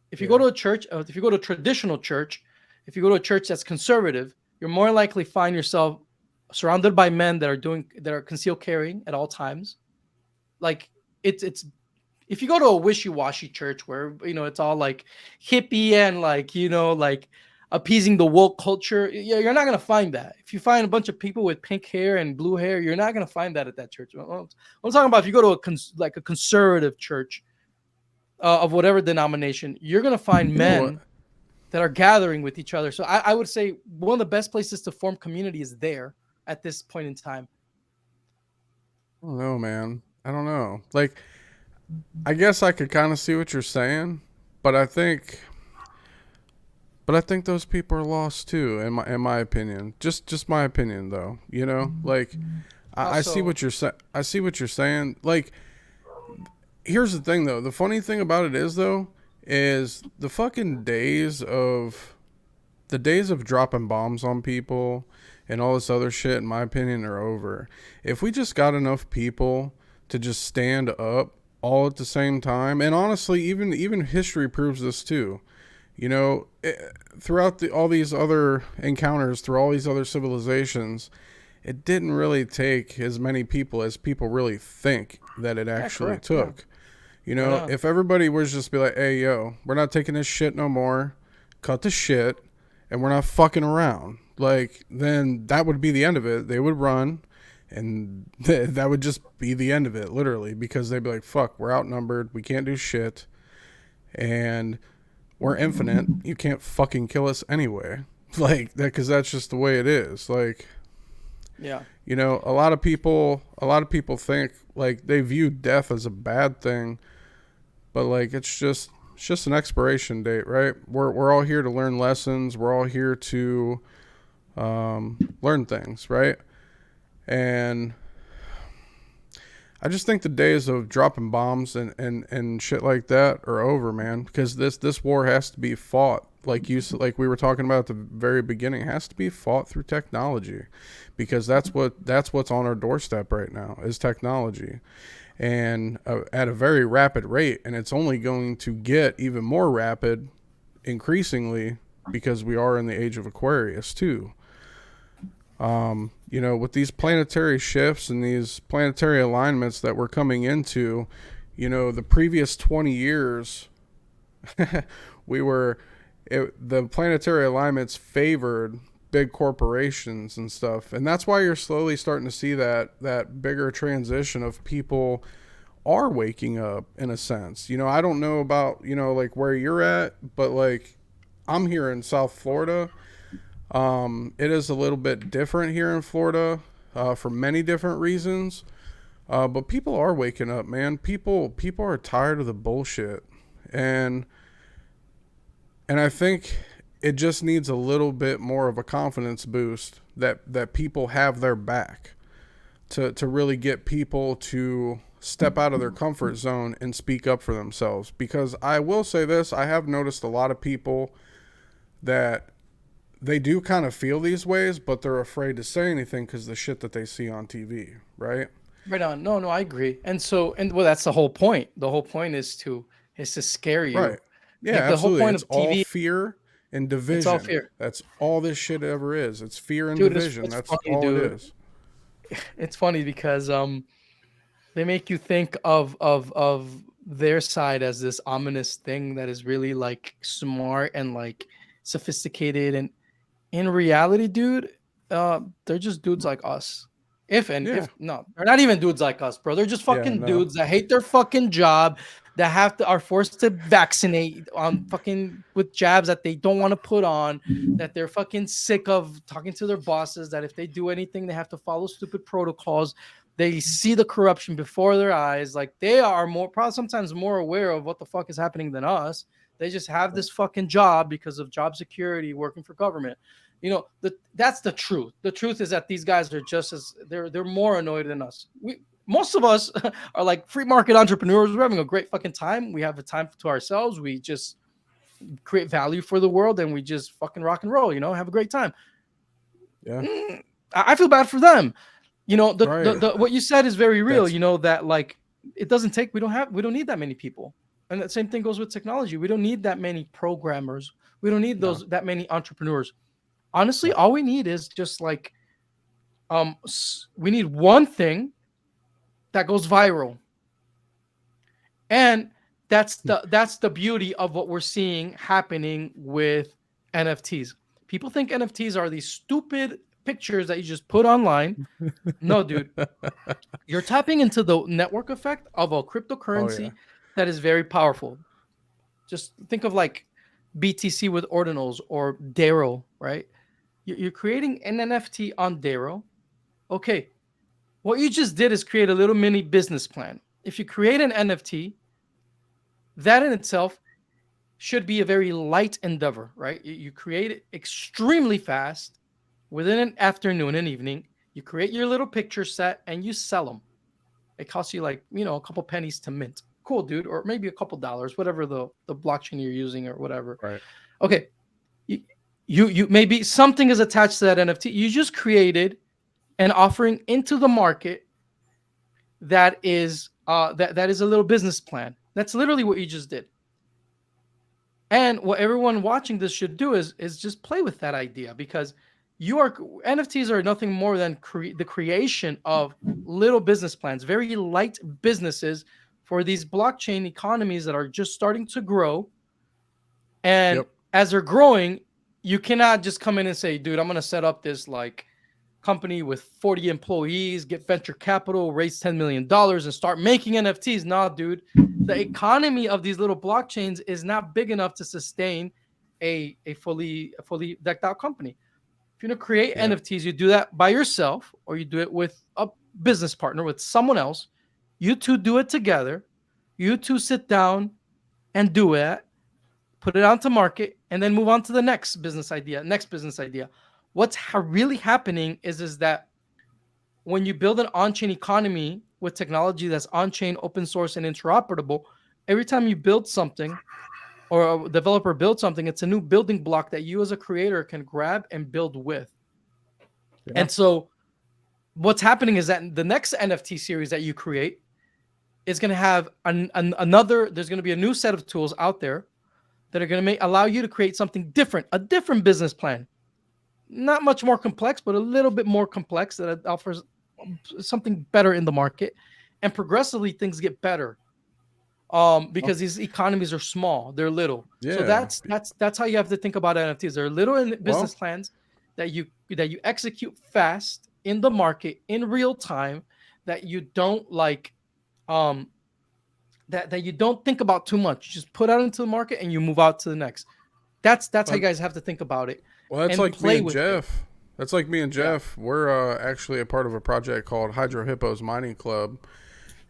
If you go to a church, if you go to a traditional church, if you go to a church that's conservative, you're more likely find yourself surrounded by men that are concealed carrying at all times. Like, it's if you go to a wishy-washy church where it's all like hippie and like like appeasing the woke culture, you're not gonna find that. If you find a bunch of people with pink hair and blue hair, you're not gonna find that at that church. I'm talking about if you go to a conservative church of whatever denomination, you're gonna find men that are gathering with each other. So I would say one of the best places to form community is there at this point in time. I don't know, man. I don't know. Like, I guess I could kind of see what you're saying, but I think those people are lost too, in my opinion. Just my opinion, though. Like, I see what you're saying. I see what you're saying. Like, here's the thing, though. The funny thing about it is the fucking days of dropping bombs on people and all this other shit, in my opinion, are over. If we just got enough people to just stand up all at the same time, and honestly, even history proves this too. Throughout all these other encounters, through all these other civilizations, it didn't really take as many people as people really think that it actually took. If everybody was just be like, hey, yo, we're not taking this shit no more, cut the shit, and we're not fucking around, like, then that would be the end of it. They would run, and that would just be the end of it, literally, because they'd be like, fuck, we're outnumbered, we can't do shit, and we're infinite, you can't fucking kill us anyway. Like, that, because that's just the way it is. Like, yeah, a lot of people think, like, they view death as a bad thing, but like, it's just an expiration date, right? We're all here to learn lessons. We're all here to learn things, right? And I just think the days of dropping bombs and shit like that are over, man. Because this war has to be fought, like we were talking about at the very beginning. It has to be fought through technology, because that's what's on our doorstep right now is technology, and at a very rapid rate, and it's only going to get even more rapid, increasingly, because we are in the age of Aquarius too. With these planetary shifts and these planetary alignments that we're coming into, the previous 20 years, the planetary alignments favored big corporations and stuff. And that's why you're slowly starting to see that bigger transition of people are waking up, in a sense. I don't know about, like where you're at, but like, I'm here in South Florida. It is a little bit different here in Florida, for many different reasons. But people are waking up, man. People are tired of the bullshit. And I think it just needs a little bit more of a confidence boost that people have their back to really get people to step out of their comfort zone and speak up for themselves. Because I will say this, I have noticed a lot of people that they do kind of feel these ways, but they're afraid to say anything because the shit that they see on TV, right? Right on. No, I agree. And well, that's the whole point. The whole point is to scare you. Right. Yeah, like, absolutely. The whole point it's of TV, all fear and division. It's all fear. That's all this shit ever is. It's fear and Dude, division. it's That's funny, all dude. it is. it's funny because they make you think of their side as this ominous thing that is really like smart and like sophisticated, and in reality, dude, they're just dudes like us. If Yeah. no, they're not even dudes like us, bro. They're just Yeah. fucking No. dudes that hate their fucking job, that are forced to vaccinate on fucking with jabs that they don't want to put on, that they're fucking sick of talking to their bosses, that if they do anything, they have to follow stupid protocols. They see the corruption before their eyes. Like they are more probably sometimes more aware of what the fuck is happening than us. They just have this fucking job because of job security, working for government. That's the truth. The truth is that these guys are just as they're more annoyed than us. Most of us are like free market entrepreneurs. We're having a great fucking time. We have a time to ourselves. We just create value for the world, and we just fucking rock and roll. Have a great time. Yeah. I feel bad for them. Right. The what you said is very real. That's That like it doesn't take. We don't need that many people. And the same thing goes with technology. We don't need that many programmers. We don't need no. that many entrepreneurs. Honestly, No. all we need is just like we need one thing that goes viral. And that's the beauty of what we're seeing happening with NFTs. People think NFTs are these stupid pictures that you just put online. No, dude. You're tapping into the network effect of a Oh yeah. cryptocurrency that is very powerful. Just think of like BTC with ordinals or Daro, right? You're creating an NFT on Daro. Okay, what you just did is create a little mini business plan. If you create an NFT, that in itself should be a very light endeavor, right? You create it extremely fast within an afternoon and evening. You create your little picture set and you sell them. It costs you like, a couple pennies to mint. Cool, dude. Or maybe a couple dollars, whatever the blockchain you're using or whatever. Right. Okay. You maybe something is attached to that NFT. You just created an offering into the market that is that is a little business plan. That's literally what you just did. And what everyone watching this should do is just play with that idea, because NFTs are nothing more than the creation of little business plans, very light businesses for these blockchain economies that are just starting to grow. And Yep. as they're growing, you cannot just come in and say, dude, I'm going to set up this like company with 40 employees, get venture capital, raise $10 million and start making NFTs. Nah, dude, the economy of these little blockchains is not big enough to sustain a fully decked out company. If you're going to create NFTs, you do that by yourself or you do it with a business partner, with someone else. You two do it together. You two sit down and do it, put it onto market, and then move on to the next business idea. What's really happening is that when you build an on-chain economy with technology that's on-chain, open source, and interoperable, every time you build something or a developer builds something, it's a new building block that you as a creator can grab and build with. Yeah. And so what's happening is that the next NFT series that you create is going to have there's going to be a new set of tools out there that are going to allow you to create something different, a different business plan. Not much more complex, but a little bit more complex, that offers something better in the market. And progressively things get better. Because these economies are small, they're little. Yeah. So that's how you have to think about NFTs. They're little business plans that you execute fast in the market in real time, that you don't like that you don't think about too much. You just put out into the market and you move out to the next. That's how you guys have to think about it. Well, that's like me and Jeff. That's like me and Jeff. Yeah. We're actually a part of a project called Hippos Mining Club.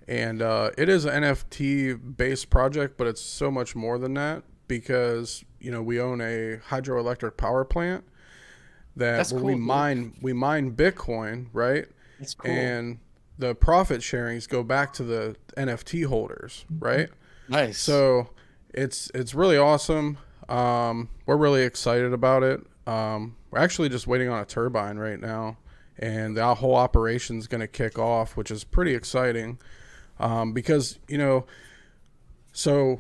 And it is an NFT-based project, but it's so much more than that, because, we own a hydroelectric power plant that we mine Bitcoin, right? That's cool. And the profit sharings go back to the NFT holders, right? Nice. So it's really awesome. We're really excited about it. We're actually just waiting on a turbine right now, and the whole operation is going to kick off, which is pretty exciting. Because, all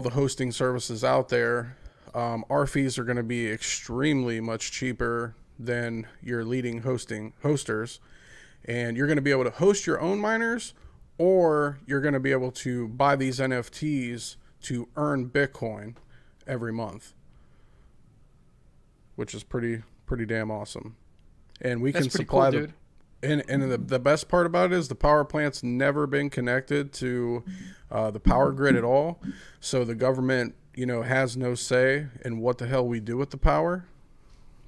the hosting services out there, our fees are going to be extremely much cheaper than your leading hosters. and you're going to be able to host your own miners, or you're going to be able to buy these NFTs to earn Bitcoin every month, which is pretty damn awesome. And we That's can pretty supply cool, dude. and the best part about it is the power plant's never been connected to the power grid at all. So the government, has no say in what the hell we do with the power.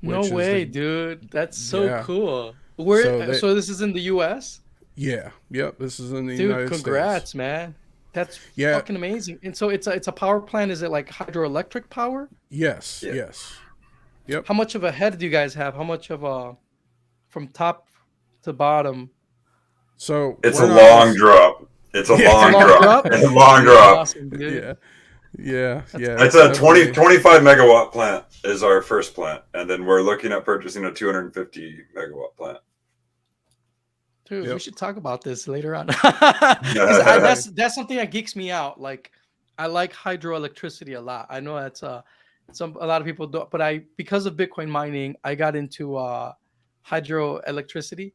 No Which is way, the, dude. That's so yeah. cool. So Where? So this is in the U.S. yeah, yep. This is in the Dude, United States. congrats, man. That's Yeah. fucking amazing. And so it's a power plant. Is it like hydroelectric power? Yes. Yeah. Yes. Yep. How much of a head do you guys have? How much of a from top to bottom? So It's a we're not long just- drop. It's a Yeah. long Long drop. drop? It's a long drop. Awesome, dude. Yeah. Yeah. Yeah. It's a definitely- 25 megawatt plant is our first plant, and then we're looking at purchasing a 250 megawatt plant. Dude, we Yep. should talk about this later on. 'Cause that's something that geeks me out. Like, I like hydroelectricity a lot. I know that's a lot of people don't, but because of Bitcoin mining, I got into hydroelectricity,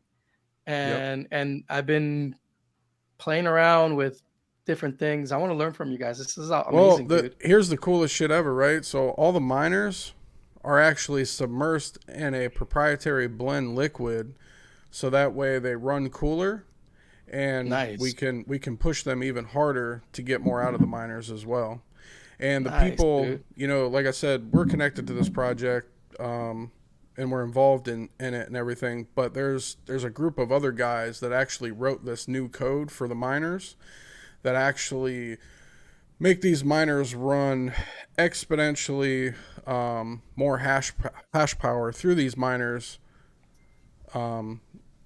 and I've been playing around with different things. I want to learn from you guys. This is amazing, dude. Here's the coolest shit ever, right? So all the miners are actually submersed in a proprietary blend liquid, so that way they run cooler, and Nice. we can push them even harder to get more out of the miners as well. And the Nice, people, dude. like I said, we're connected to this project, and we're involved in it and everything. But there's a group of other guys that actually wrote this new code for the miners that actually make these miners run exponentially more hash power through these miners,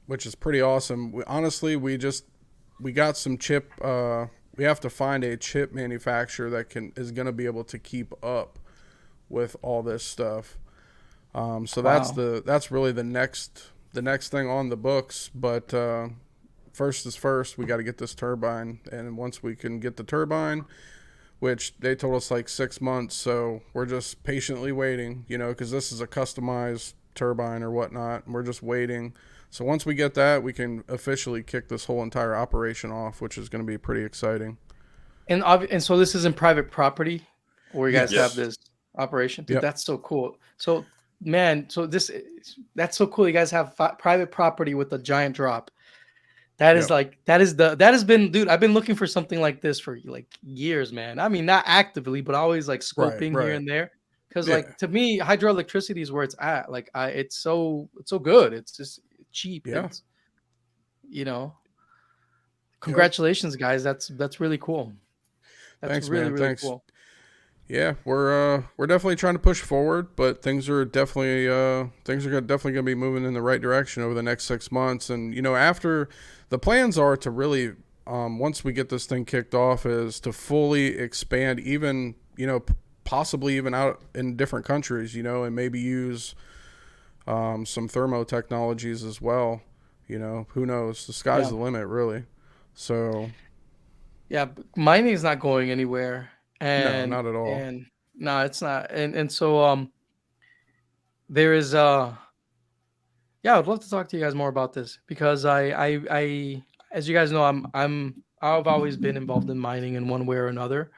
which is pretty awesome. We got some chip. We have to find a chip manufacturer that is going to be able to keep up with all this stuff. So that's really the next thing on the books. But first is first. We got to get this turbine, and once we can get the turbine, which they told us like 6 months, so we're just patiently waiting. Because this is a customized turbine or whatnot, and we're just waiting. So once we get that, we can officially kick this whole entire operation off, which is going to be pretty exciting. And so this is in private property where you guys Yes. have this operation. Dude, Yep. that's so cool. So, man, that's so cool. You guys have private property with a giant drop. That is Yep. that has been, dude, I've been looking for something like this for like years, man. I mean, not actively, but always like scoping Right. here and there. Because Yeah. like to me, hydroelectricity is where it's at. Like it's so good. It's just cheap. Yeah. It's, congratulations, guys. That's really cool. That's Thanks, really, man. really Thanks. cool. Yeah, we're definitely trying to push forward, but things are definitely definitely going to be moving in the right direction over the next 6 months. And after the plans are to really once we get this thing kicked off, is to fully expand, even possibly even out in different countries, and maybe use some thermo technologies as well. Who knows? The sky's the limit, really. So Yeah, mining is not going anywhere. And no, not at all. And no, it's not. And so there is yeah, I'd love to talk to you guys more about this, because I as you guys know, I've always been involved in mining in one way or another.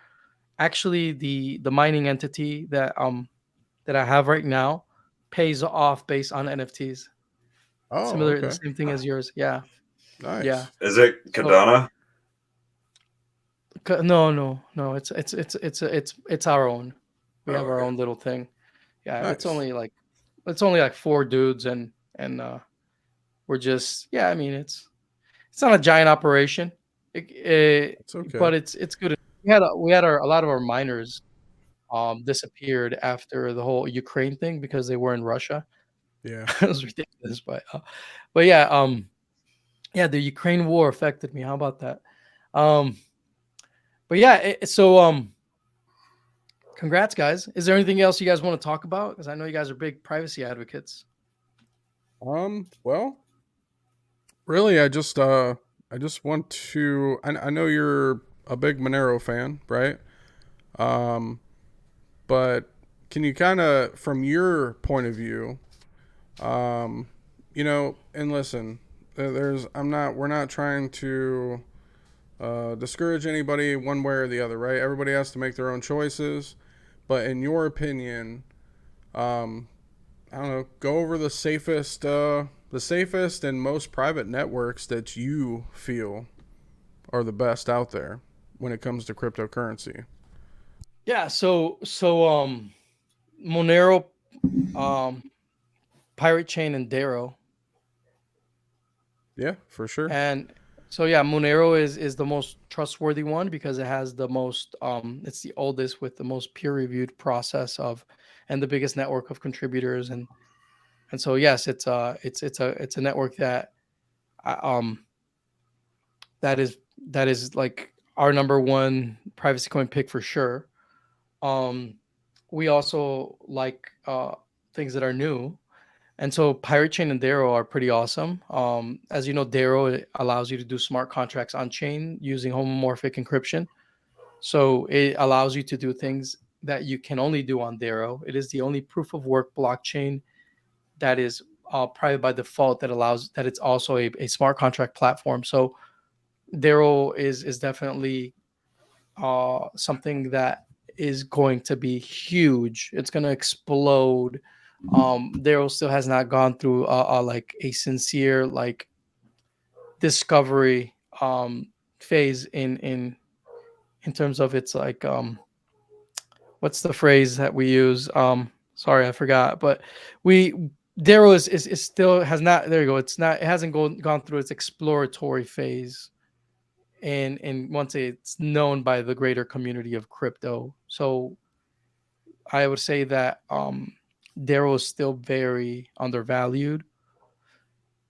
Actually, the mining entity that I have right now pays off based on NFTs. Oh, Similar, okay. the same thing as yours. Yeah. Nice. Yeah. Is it Cardano? No. It's our own. We have our Okay. own little thing. Yeah, Nice. it's only like 4 dudes, and we're just, yeah. I mean, it's not a giant operation, It's okay. but it's good. We had a lot of our miners disappeared after the whole Ukraine thing because they were in Russia. Yeah. It was ridiculous, but yeah, yeah, the Ukraine war affected me. How about that? But yeah, so congrats, guys. Is there anything else you guys want to talk about? Because I know you guys are big privacy advocates. Well, really, I just want to. I know you're a big Monero fan, right? But can you kind of, from your point of view, and listen, we're not trying to discourage anybody one way or the other, right? Everybody has to make their own choices. But in your opinion, um, I don't know, go over the safest and most private networks that you feel are the best out there when it comes to cryptocurrency. Yeah. So Monero, um, Pirate Chain, and Darrow. Yeah, for sure. And so yeah, Monero is the most trustworthy one because it has the most it's the oldest with the most peer reviewed process of and the biggest network of contributors, and so yes, it's a network that uh, um that is that is like our number one privacy coin pick for sure. Um we also like things that are new. And so Pirate Chain and Darrow are pretty awesome. As you know, Darrow allows you to do smart contracts on chain using homomorphic encryption. So it allows you to do things that you can only do on Darrow. It is the only proof of work blockchain that is private by default that allows that it's also a smart contract platform. So Darrow is definitely something that is going to be huge. It's going to explode. Daryl still has not gone through like a sincere like discovery phase in terms of its like what's the phrase that we use? Sorry, I forgot. But we Daryl is still has not. There you go. It's not. It hasn't gone through its exploratory phase and once it's known by the greater community of crypto. So I would say that Daryl is still very undervalued,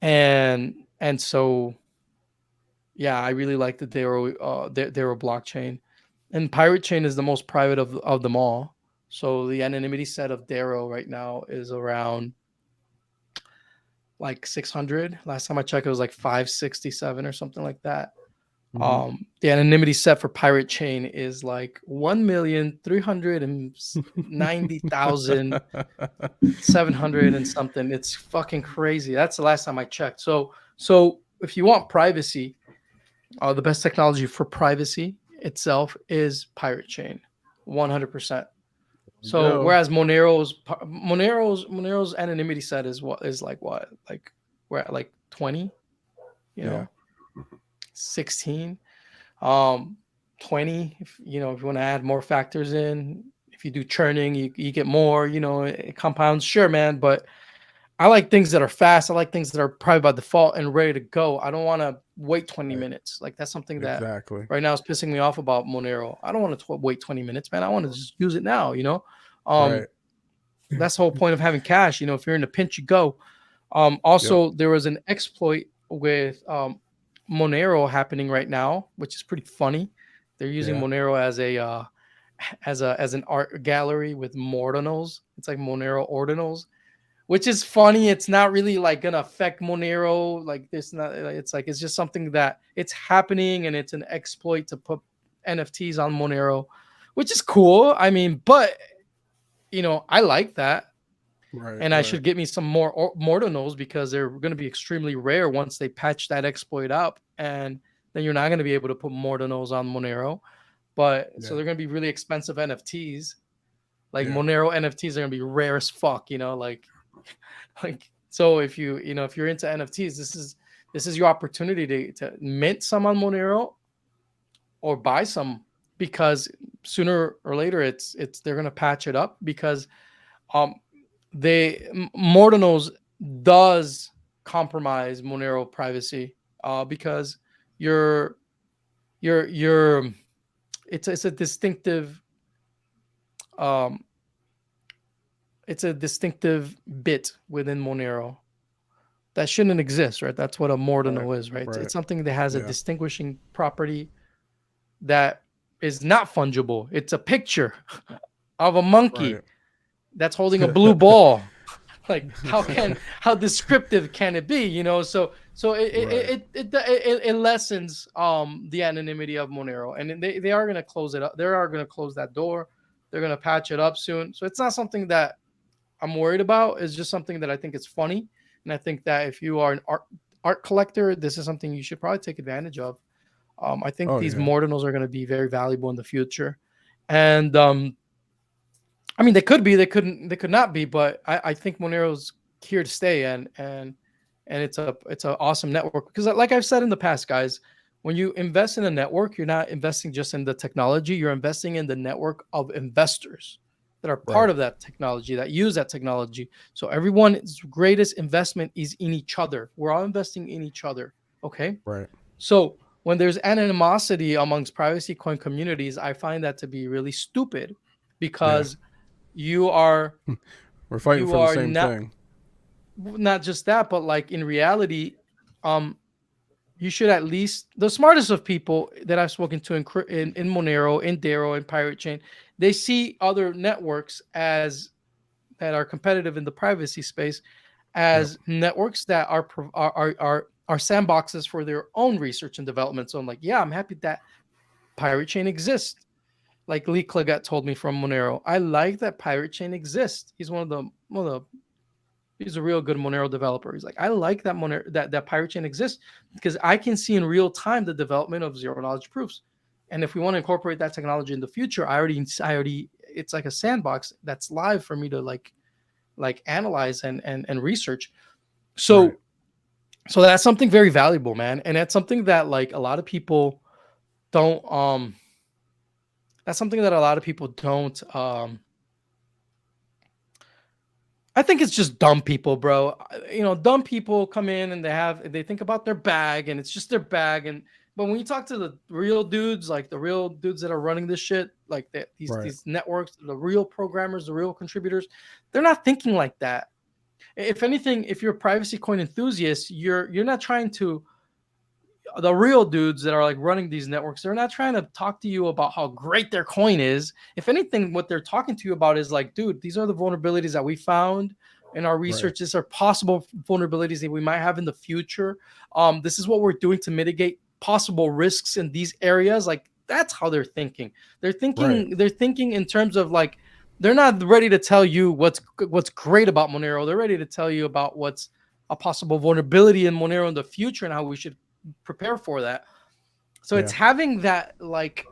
and so yeah, I really like the Daryl blockchain, and Pirate Chain is the most private of them all. So the anonymity set of Daryl right now is around like 600. Last time I checked, it was like 567 or something like that. Mm-hmm. The anonymity set for Pirate Chain is like 1,390,700 and something. It's fucking crazy. That's the last time I checked. So if you want privacy, the best technology for privacy itself is Pirate Chain, 100%. So Go. whereas Monero's anonymity set is what like we're at like 20, you Yeah. know, 16. um 20 if you know if you want to add more factors in, if you do churning, you get more, it compounds, sure man, but I like things that are fast. I like things that are private by default and ready to go. I don't want to wait 20 Right. minutes. Like that's something that Exactly. right now is pissing me off about Monero. I don't want to wait 20 minutes, man. I want to just use it now. um Right. that's the whole point of having cash. If you're in a pinch, you go. Yep. Also, there was an exploit with Monero happening right now, which is pretty funny. They're using Yeah. Monero as a as an art gallery with Mordinals. It's like Monero ordinals, which is funny. It's not really like gonna affect Monero. Like this, not. It's like it's just something that it's happening, and it's an exploit to put NFTs on Monero, which is cool. I mean, but I like that. Right. And I Right. should get me some more Mordonos because they're going to be extremely rare once they patch that exploit up, and then you're not going to be able to put Mordonos on Monero. But so Yeah. they're going to be really expensive NFTs. Like Yeah. Monero NFTs are going to be rare as fuck. Like so if you're into NFTs, this is your opportunity to mint some on Monero or buy some, because sooner or later it's they're going to patch it up because um Mordinos does compromise Monero privacy because you're you're it's a distinctive um it's a distinctive bit within Monero that shouldn't exist, right? That's what a Right. Mordino is, right? It's Right. something that has a Yeah. distinguishing property that is not fungible. It's a picture of a Right. monkey that's holding a blue ball. Like how descriptive can it be, so Right. it lessens the anonymity of Monero, and they are going to close it up. They are going to close that door. They're going to patch it up soon, so it's not something that I'm worried about. It's just something that I think is funny, and I think that if you are art collector, this is something you should probably take advantage of. I think these yeah. Mordinals are going to be very valuable in the future, and I mean, they could be, they could not be, but I think Monero's here to stay, and it's an awesome network because, like I've said in the past, guys, when you invest in a network, you're not investing just in the technology, you're investing in the network of investors that are part Right. of that technology, that use that technology. So everyone's greatest investment is in each other. We're all investing in each other. Okay. Right. So when there's animosity amongst privacy coin communities, I find that to be really stupid Yeah. because you are We're fighting you for the are same thing. not just that, but like in reality, um you should at least, the smartest of people that I've spoken to in Monero, in Daro, in Pirate Chain, they see other networks as that are competitive in the privacy space Yep. as networks that are sandboxes for their own research and development. So I'm like, yeah, I'm happy that Pirate Chain exists. Like Lee Claggett told me from Monero, I like that Pirate Chain exists. He's one of the he's a real good Monero developer. He's like, I like that Monero that Pirate Chain exists because I can see in real time the development of zero knowledge proofs. And if we want to incorporate that technology in the future, I already it's like a sandbox that's live for me to like analyze and research. Right. So so that's something very valuable, man. And that's something that like a lot of people don't that's something that a lot of people don't I think it's just dumb people, bro. Dumb people come in and they think about their bag and it's just their bag. And but when you talk to the real dudes, like the real dudes that are running this shit, like Right. these networks, the real programmers, the real contributors, they're not thinking like that. If anything, if you're a privacy coin enthusiast, you're not trying to, the real dudes that are like running these networks, they're not trying to talk to you about how great their coin is. If anything, what they're talking to you about is like, dude, these are the vulnerabilities that we found in our Right. research. These are possible vulnerabilities that we might have in the future. This is what we're doing to mitigate possible risks in these areas. Like that's how they're thinking. Right. They're thinking in terms of like, they're not ready to tell you what's great about Monero. They're ready to tell you about what's a possible vulnerability in Monero in the future and how we should prepare for that. So it's Yeah. having that like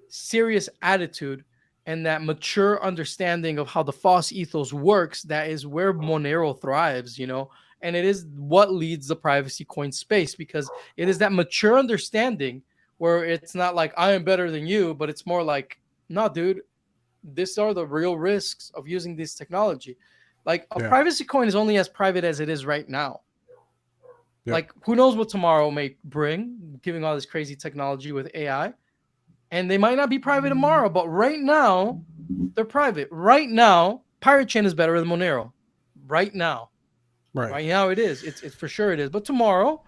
serious attitude and that mature understanding of how the false ethos works that is where Monero thrives. And it is what leads the privacy coin space because it is that mature understanding where it's not like I am better than you, but it's more like, no, dude, these are the real risks of using this technology. Like a Yeah. privacy coin is only as private as it is right now. Yep. Like who knows what tomorrow may bring, giving all this crazy technology with AI. And they might not be private tomorrow, but right now they're private. Right now, Pirate Chain is better than Monero. Right now. Right. Right now it is. It's for sure it is. But tomorrow,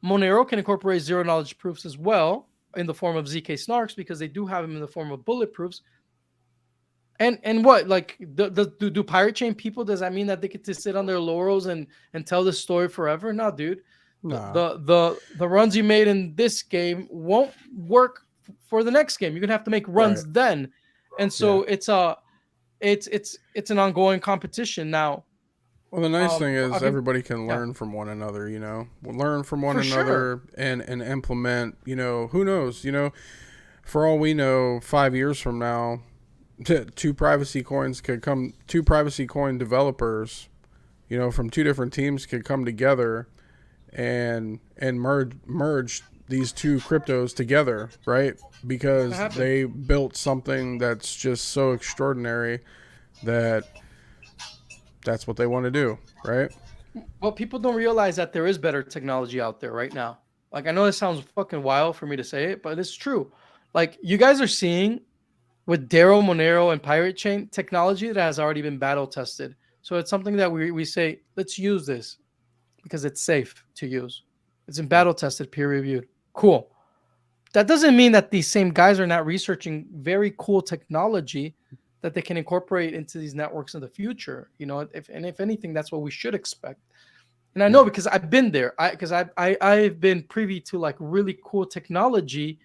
Monero can incorporate zero knowledge proofs as well in the form of ZK snarks because they do have them in the form of bulletproofs. And what like do Pirate Chain people, does that mean that they get to sit on their laurels and tell this story forever? No, dude. Nah. The runs you made in this game won't work for the next game. You're gonna have to make Right. runs then, and Yeah. so it's an ongoing competition now. Well, the nice thing I is mean, everybody can yeah, learn from one another, learn from one for sure. another and implement, who knows, for all we know, 5 years from now, two privacy coin developers, from two different teams could come together and merge these two cryptos together, right? It's gonna Because happen. they built something that's just so extraordinary that that's what they want to do, right? Well, people don't realize that there is better technology out there right now. Like I know this sounds fucking wild for me to say it, but it's true. Like you guys are seeing with Daro, Monero, and Pirate Chain technology that has already been battle tested. So it's something that we say, let's use this because it's safe to use. It's been Yep. battle tested, peer reviewed. Cool. That doesn't mean that these same guys are not researching very cool technology that they can incorporate into these networks in the future. If anything, that's what we should expect. And I know Yeah. because I've been there. I've been privy to like really cool technology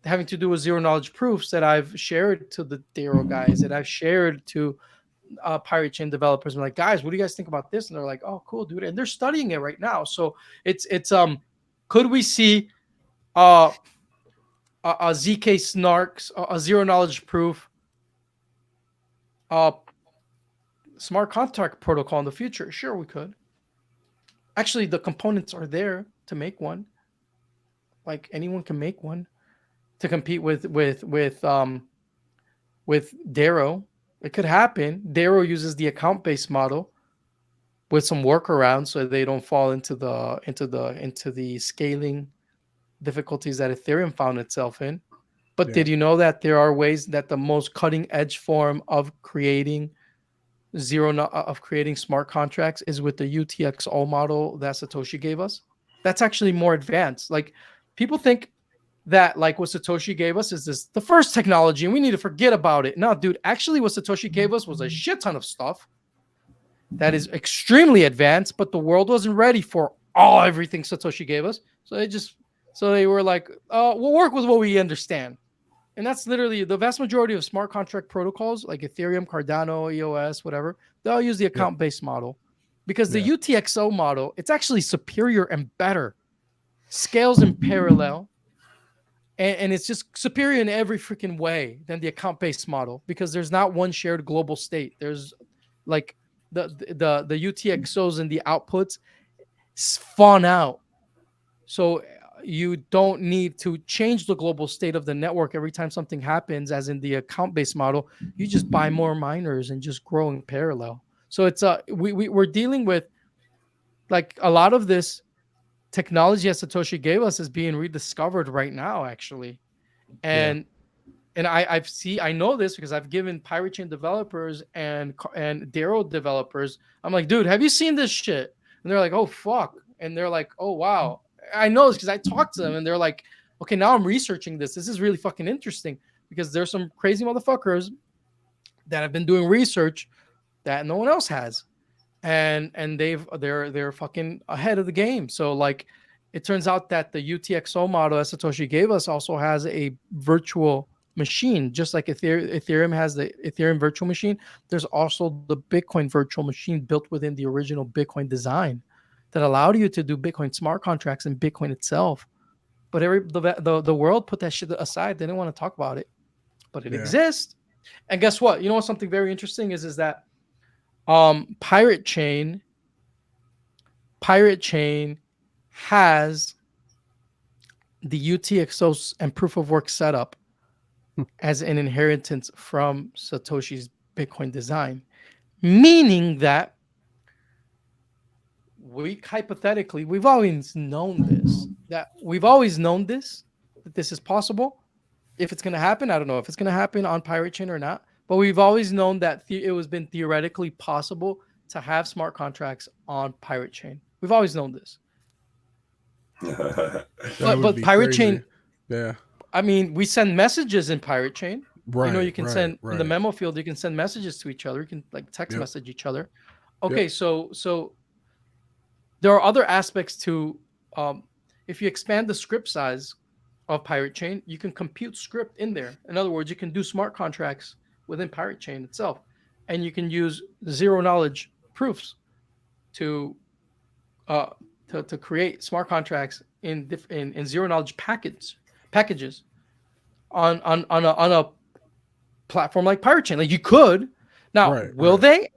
having to do with zero knowledge proofs that I've shared to the Daro guys, that I've shared to pirate chain developers and like, guys, what do you guys think about this? And they're like, oh, cool, dude. And they're studying it right now. So it's could we see a ZK snarks, a zero knowledge proof, smart contract protocol in the future? Sure, we could. Actually, the components are there to make one. Like anyone can make one to compete with Darrow. It could happen. Darrow uses the account-based model with some workarounds so they don't fall into the scaling difficulties that Ethereum found itself in. But did you know that there are ways that the most cutting edge form of creating smart contracts is with the UTXO model that Satoshi gave us? That's actually more advanced. Like people think that like what Satoshi gave us is the first technology and we need to forget about it. No, dude, actually what Satoshi gave us was a shit ton of stuff that is extremely advanced, but the world wasn't ready for everything Satoshi gave us. So they were like, we'll work with what we understand. And that's literally the vast majority of smart contract protocols like Ethereum, Cardano, EOS, whatever. They all use the account-based model because the UTXO model, it's actually superior and better. Scales in parallel. And it's just superior in every freaking way than the account-based model because there's not one shared global state. There's like the UTXOs and the outputs spawn out. So you don't need to change the global state of the network every time something happens, as in the account-based model. You just buy more miners and just grow in parallel. So it's we're dealing with like a lot of this technology that Satoshi gave us is being rediscovered right now, actually. And I know this because I've given pirate chain developers and Darrow developers. I'm like, dude, have you seen this shit? And they're like, oh fuck. And they're like, oh wow. I know this because I talked to them and they're like, okay, now I'm researching this. This is really fucking interesting because there's some crazy motherfuckers that have been doing research that no one else has. And they're fucking ahead of the game. So like it turns out that the UTXO model that Satoshi gave us also has a virtual machine, just like Ethereum has the Ethereum virtual machine. There's also the Bitcoin virtual machine built within the original Bitcoin design that allowed you to do Bitcoin smart contracts in Bitcoin itself. But the world put that shit aside. They didn't want to talk about it, but it exists. And guess what? You know something very interesting is that Pirate Chain has the UTXO and proof of work setup as an inheritance from Satoshi's Bitcoin design, meaning that we've always known this, that this is possible. If it's going to happen, I don't know if it's going to happen on Pirate Chain or not, but we've always known that it was been theoretically possible to have smart contracts on Pirate Chain. We've always known this. but Pirate Chain, I mean, we send messages in Pirate Chain. Right, you can send in the memo field. You can send messages to each other. You can like text message each other. Okay, so there are other aspects to. If you expand the script size of Pirate Chain, you can compute script in there. In other words, you can do smart contracts within Pirate Chain itself, and you can use zero knowledge proofs to create smart contracts in zero knowledge packages on a platform like Pirate Chain. Like you could now, will they?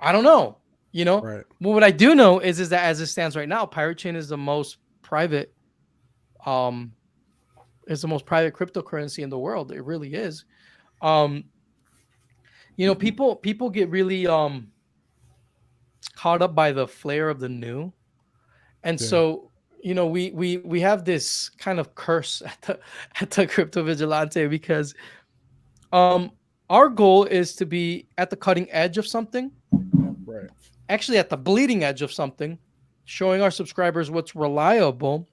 I don't know. But what I do know is that as it stands right now, Pirate Chain is the most private, cryptocurrency in the world. It really is. People get really caught up by the flair of the new, and so we have this kind of curse at the Crypto Vigilante because our goal is to be at the cutting edge of something, actually at the bleeding edge of something, showing our subscribers what's reliable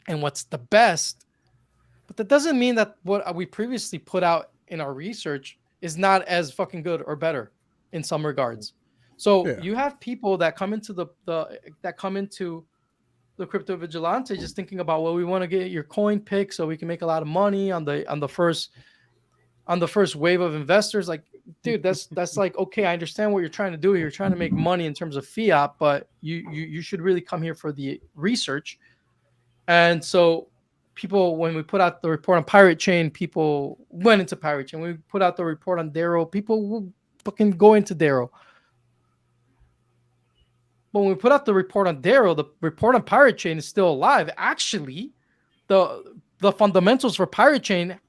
and what's the best. But that doesn't mean that what we previously put out in our research is not as fucking good or better in some regards. So you have people that come into the Crypto Vigilante just thinking about, well, we want to get your coin pick so we can make a lot of money on the first wave of investors. Like, dude, that's like, okay, I understand what you're trying to do. You're trying to make money in terms of fiat, but you should really come here for the research. And so people, when we put out the report on Pirate Chain, people went into Pirate Chain. When we put out the report on Darrow, people will fucking go into Darrow. But when we put out the report on Darrow, the report on Pirate Chain is still alive. Actually, the fundamentals for Pirate Chain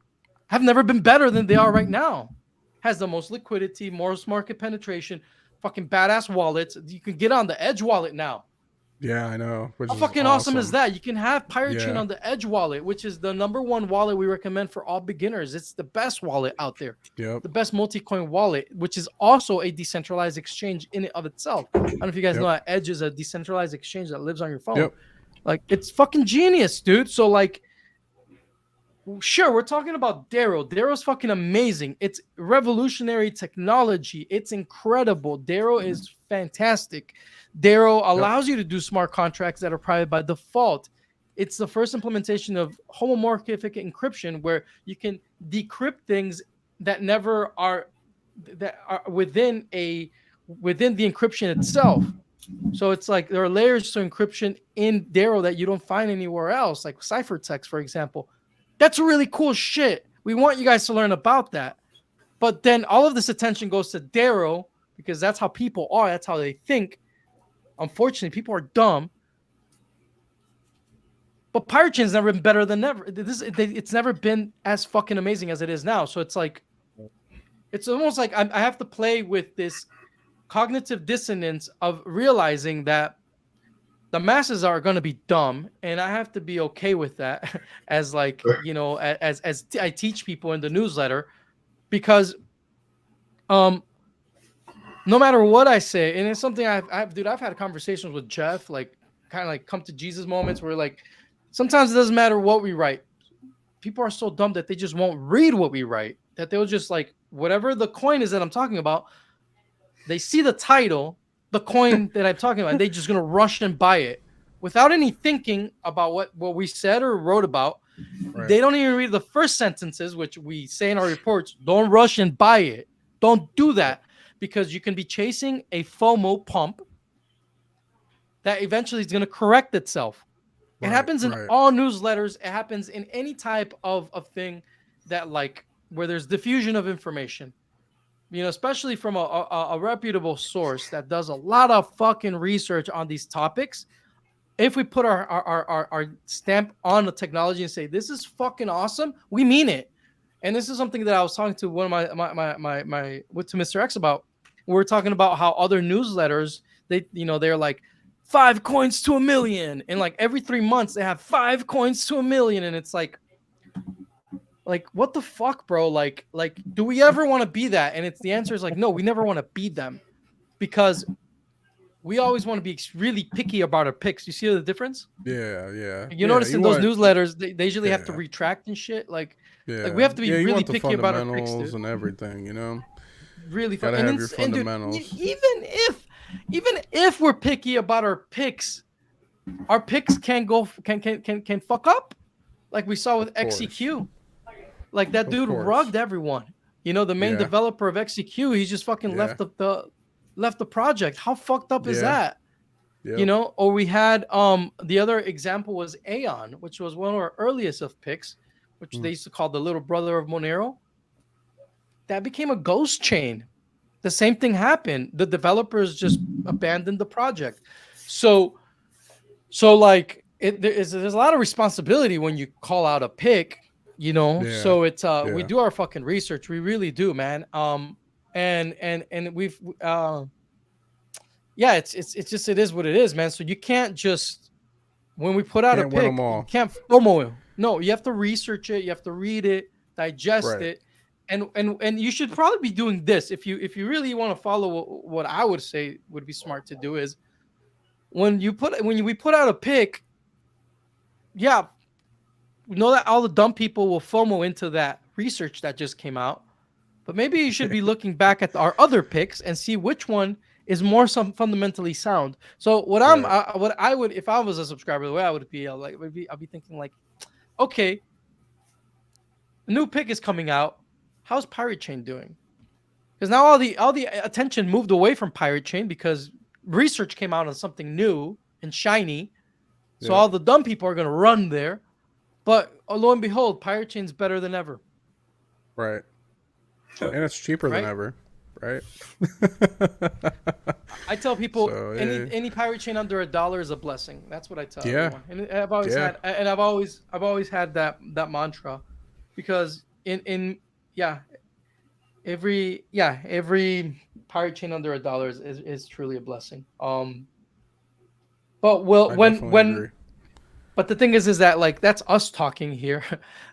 have never been better than they are right now. Has the most liquidity, most market penetration, fucking badass wallets. You can get on the Edge wallet now. Yeah, I know. How fucking awesome is that? You can have Pirate Chain on the Edge wallet, which is the #1 wallet we recommend for all beginners. It's the best wallet out there. Yep. The best multi-coin wallet, which is also a decentralized exchange in and of itself. I don't know if you guys know that Edge is a decentralized exchange that lives on your phone. Yep. Like, it's fucking genius, dude. So, like, sure, we're talking about Darrow. Darrow's fucking amazing. It's revolutionary technology. It's incredible. Darrow is fantastic. Darrow allows you to do smart contracts that are private by default. It's the first implementation of homomorphic encryption, where you can decrypt things that never are within the encryption itself. So it's like there are layers to encryption in Darrow that you don't find anywhere else, like ciphertext, for example. That's really cool shit. We want you guys to learn about that. But then all of this attention goes to Darrow because that's how people are. That's how they think. Unfortunately, people are dumb. But Pirate Chain's never been better than ever. It's never been as fucking amazing as it is now. So it's like, it's almost like I have to play with this cognitive dissonance of realizing that the masses are going to be dumb, and I have to be okay with that as, like, you know, as I teach people in the newsletter, because no matter what I say, and it's something I've had conversations with Jeff, like, kind of like come to Jesus moments where, like, sometimes it doesn't matter what we write. People are so dumb that they just won't read what we write, that they'll just, like, whatever the coin is that I'm talking about, they see the title, the coin that I'm talking about, and they're just going to rush and buy it without any thinking about what we said or wrote about. Right. They don't even read the first sentences, which we say in our reports. Don't rush and buy it. Don't do that, because you can be chasing a FOMO pump that eventually is going to correct itself. It happens in all newsletters. It happens in any type of thing that, like, where there's diffusion of information. You know, especially from a reputable source that does a lot of fucking research on these topics. If we put our stamp on the technology and say, this is fucking awesome, we mean it. And this is something that I was talking to one of to Mr. X about. We were talking about how other newsletters, they're like 5 coins to 1 million. And like every 3 months they have 5 coins to 1 million. And it's like, what the fuck, bro? Like, do we ever want to be that? And the answer is like, no, we never want to be them, because we always want to be really picky about our picks. You see the difference? Yeah. You notice in those newsletters, they usually have to retract and shit. Like we have to be really picky about our picks, dude. And everything, you know? Really gotta have your fundamentals. And dude, even if we're picky about our picks can fuck up, like we saw with XEQ. Like that dude rugged everyone. You know, the main developer of XEQ, he just fucking left the project. How fucked up is that? Yep. You know, or we had the other example was Aeon, which was one of our earliest of picks, which they used to call the little brother of Monero. That became a ghost chain. The same thing happened. The developers just abandoned the project. So like there's a lot of responsibility when you call out a pick. You know, so it's we do our fucking research. We really do, man. And we've it's just, it is what it is, man. So you can't just, when we put out a pick, you can't FOMO. No, you have to research it, you have to read it, digest it, and you should probably be doing this if you really want to follow what I would say would be smart to do is when we put out a pick, we know that all the dumb people will FOMO into that research that just came out, but maybe you should be looking back at our other picks and see which one is more fundamentally sound. So what I would, if I was a subscriber, the way I would be, I'll be thinking like, okay, a new pick is coming out. How's Pirate Chain doing? Because now all the attention moved away from Pirate Chain because research came out on something new and shiny. So all the dumb people are going to run there. But lo and behold, Pirate Chain's better than ever. Right. And it's cheaper than ever. Right. I tell people any Pirate Chain under $1 is a blessing. That's what I tell everyone. And I've always had that mantra, because every Pirate Chain under $1 is truly a blessing. But but the thing is that, like, that's us talking here.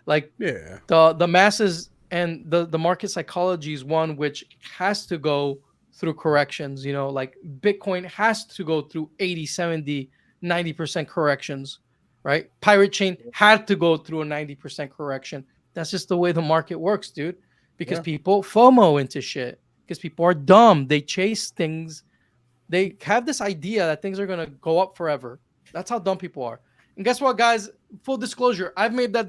Like, the masses and the market psychology is one which has to go through corrections. You know, like Bitcoin has to go through 80, 70, 90% corrections, right? Pirate Chain had to go through a 90% correction. That's just the way the market works, dude. Because people FOMO into shit. Because people are dumb. They chase things. They have this idea that things are going to go up forever. That's how dumb people are. And guess what, guys? Full disclosure, I made that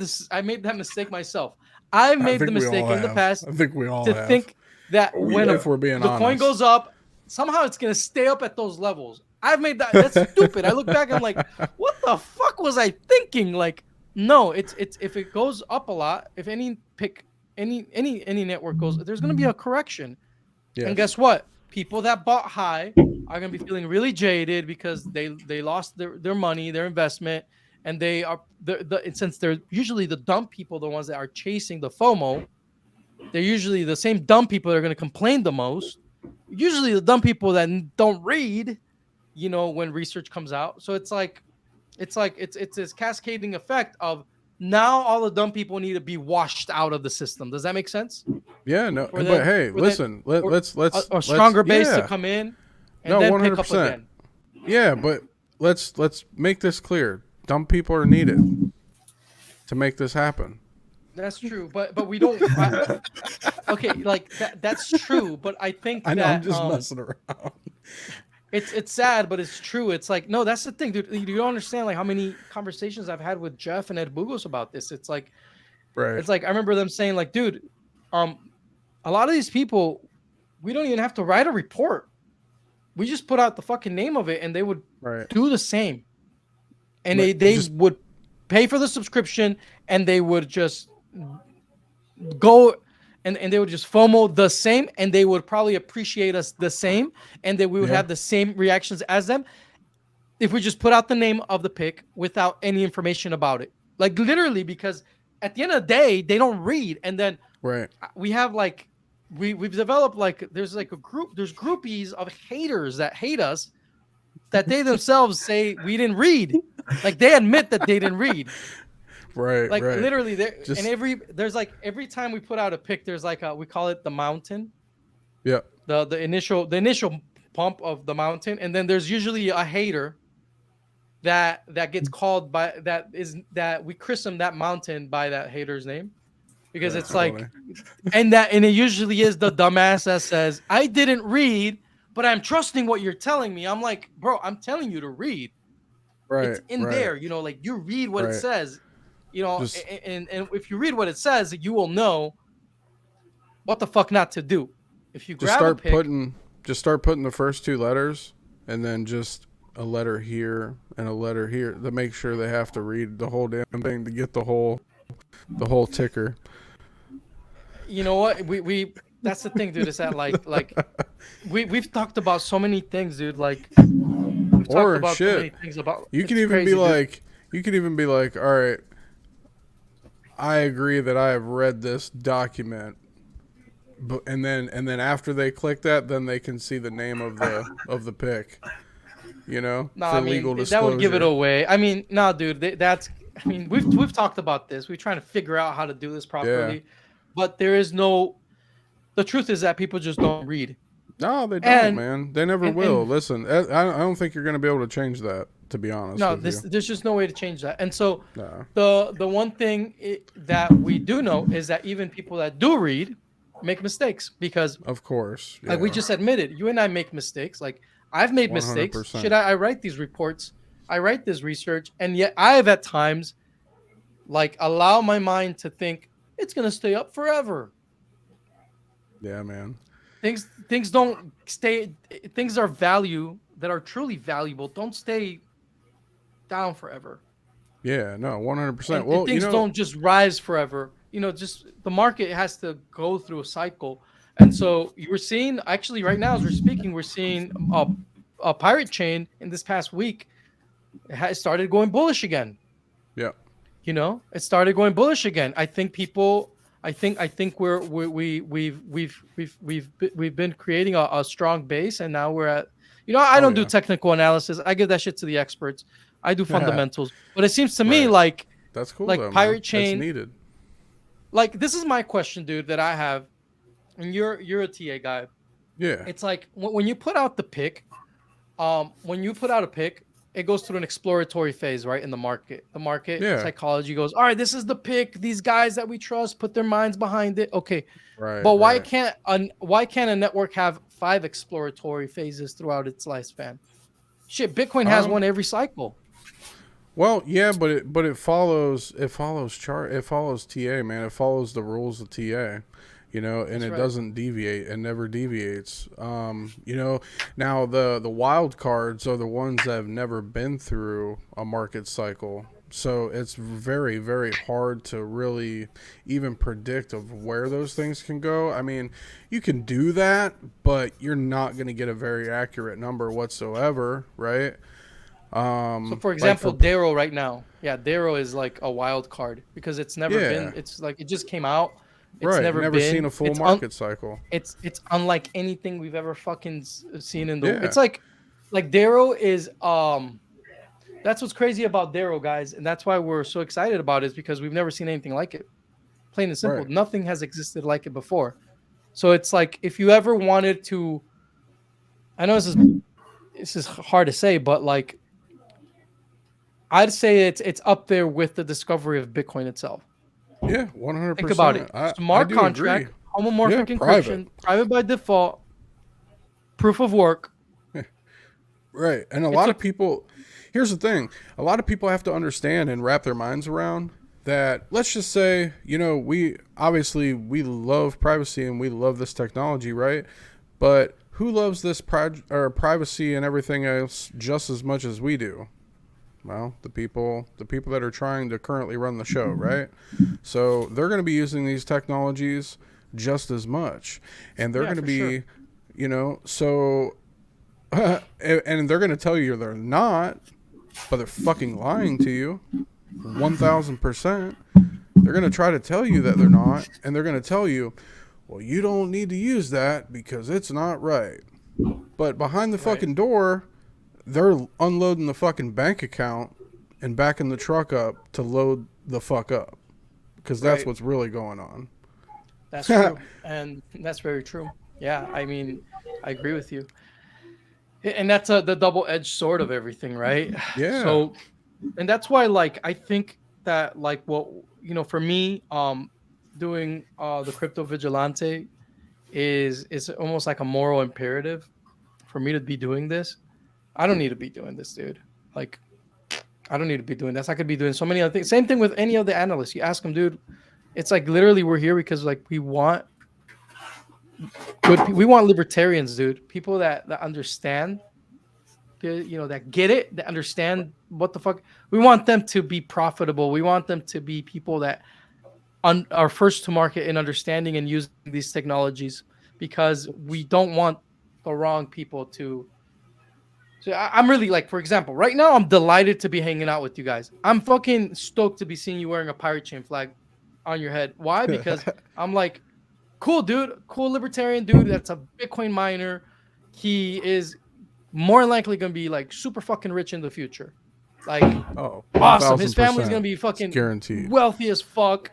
mistake myself. I made the mistake in the past. I think we all to think that when if we're being honest, coin goes up, somehow it's going to stay up at those levels. I've made that. That's stupid. I look back, I'm like, what the fuck was I thinking? Like, no, it's if it goes up a lot, if any network goes, there's going to be a correction. And guess what? People that bought high are going to be feeling really jaded because they lost their money, their investment, and they are since they're usually the dumb people, the ones that are chasing the FOMO. They're usually the same dumb people that are going to complain the most. Usually the dumb people that don't read, you know, when research comes out. So it's this cascading effect of now all the dumb people need to be washed out of the system. Does that make sense? Yeah, no. But hey, listen, let's a stronger base to come in and then 100%. Pick up again. Yeah, but let's make this clear. Dumb people are needed to make this happen. That's true, but we don't. Okay, like that's true, but I think I know I'm just messing around. It's sad, but it's true. It's like, no, that's the thing, dude. You don't understand like how many conversations I've had with Jeff and Ed Bugos about this. It's like, It's like I remember them saying, like, dude, a lot of these people, we don't even have to write a report. We just put out the fucking name of it, and they would do the same. And they would pay for the subscription, and they would just go and they would just FOMO the same, and they would probably appreciate us the same, and that we would have the same reactions as them if we just put out the name of the pick without any information about it. Like, literally, because at the end of the day, they don't read. And then we have like we've developed like there's groupies of haters that hate us, that they themselves say we didn't read. Like, they admit that they didn't read. Like literally, every time we put out a pick, there's like we call it the mountain. Yeah. The initial pump of the mountain, and then there's usually a hater that gets called by that we christen that mountain by that hater's name, because it's like, and it usually is the dumbass that says, I didn't read, but I'm trusting what you're telling me. I'm like, bro, I'm telling you to read. It's in there, you know, like, you read what it says, you know, and if you read what it says, you will know what the fuck not to do. If you start putting the first two letters, and then just a letter here and a letter here, to make sure they have to read the whole damn thing to get the whole ticker. You know what? We that's the thing, dude. Is that like we've talked about so many things, dude. Like, we've talked about so many things about. You could even be like, all right, I agree that I have read this document, but and then after they click that, then they can see the name of the pick. You know, legal disclosure. That would give it away. I mean, no, dude. We've talked about this. We're trying to figure out how to do this properly, but there is no. The truth is that people just don't read. No, they don't, man. They never will. Listen, I don't think you're going to be able to change that, to be honest. No, there's just no way to change that. And so the one thing that we do know is that even people that do read make mistakes, because, of course, like we just admitted, you and I make mistakes. Like, I've made 100%. Mistakes. I write these reports, I write this research, and yet I have at times like allow my mind to think it's going to stay up forever. Yeah, man. things don't stay. Things are that are truly valuable don't stay down forever. Yeah, no, 100%. And Well, things don't just rise forever. Just the market has to go through a cycle. And so you were seeing, actually, right now as we're speaking, we're seeing a pirate chain in this past week. It has started going bullish again. yeah. It started going bullish again. I think people. I think we've been creating a strong base, and now we're at. I Oh don't do yeah. technical analysis. I give that shit to the experts. I do fundamentals. But it seems to me Right. like That's cool like though, man. pirate It's chain. needed. Like, this is my question, dude, that I have, and you're a TA guy. Yeah. It's like when you put out the pick, when you put out a pick, it goes through an exploratory phase, right? In the market. The market Yeah. psychology goes, all right, this is the pick. These guys that we trust put their minds behind it. Okay. Right. But why Right. can't a network have 5 exploratory phases throughout its lifespan? Shit, Bitcoin has one every cycle. Well, yeah, but it follows TA, man. It follows the rules of TA, and That's it right. doesn't deviate and never deviates. Now the wild cards are the ones that have never been through a market cycle. So it's very, very hard to really even predict of where those things can go. I mean, you can do that, but you're not going to get a very accurate number whatsoever, right? So, for example, Darrow right now. Yeah, Darrow is like a wild card because it's never been. It's like it just came out. It's right, never never been. seen a full It's market cycle. It's unlike anything we've ever fucking seen in the. Yeah. It's like Darrow is That's what's crazy about Darrow, guys, and that's why we're so excited about it, is because we've never seen anything like it. Plain and simple, Right. nothing has existed like it before. So it's like, if you ever wanted to, I know this is hard to say, but like, I'd say it's up there with the discovery of Bitcoin itself. Yeah, 100%. Think about it. I Smart do contract, agree. homomorphic Yeah, encryption, private by default, proof of work. Right. And a lot of people, here's the thing, a lot of people have to understand and wrap their minds around that. Let's just say, we love privacy and we love this technology, right? But who loves this privacy and everything else just as much as we do? Well, the people that are trying to currently run the show, right? So they're going to be using these technologies just as much, and they're going to be, so, and they're going to tell you they're not, but they're fucking lying to you, 1,000%. They're going to try to tell you that they're not, and they're going to tell you, well, you don't need to use that because it's not right. But behind the fucking door, they're unloading the fucking bank account and backing the truck up to load the fuck up, because that's what's really going on. That's true. And that's very true. Yeah, I mean, I agree with you. And that's the double-edged sword of everything, right? Yeah. So, and that's why, like, I think that, like, for me, doing the Crypto Vigilante is almost like a moral imperative for me to be doing this. I don't need to be doing this, dude. Like, I don't need to be doing this. I could be doing so many other things. Same thing with any of the analysts. You ask them, dude. It's like, literally, we're here because, like, we want libertarians, dude. People that understand, that get it, that understand what the fuck. We want them to be profitable. We want them to be people that are first to market in understanding and using these technologies, because we don't want the wrong people to. So I'm really, like, for example, right now I'm delighted to be hanging out with you guys. I'm fucking stoked to be seeing you wearing a pirate chain flag on your head. Why? Because I'm like, cool dude, cool libertarian dude that's a Bitcoin miner. He is more likely going to be, like, super fucking rich in the future. Like, awesome. His family's going to be fucking guaranteed wealthy as fuck.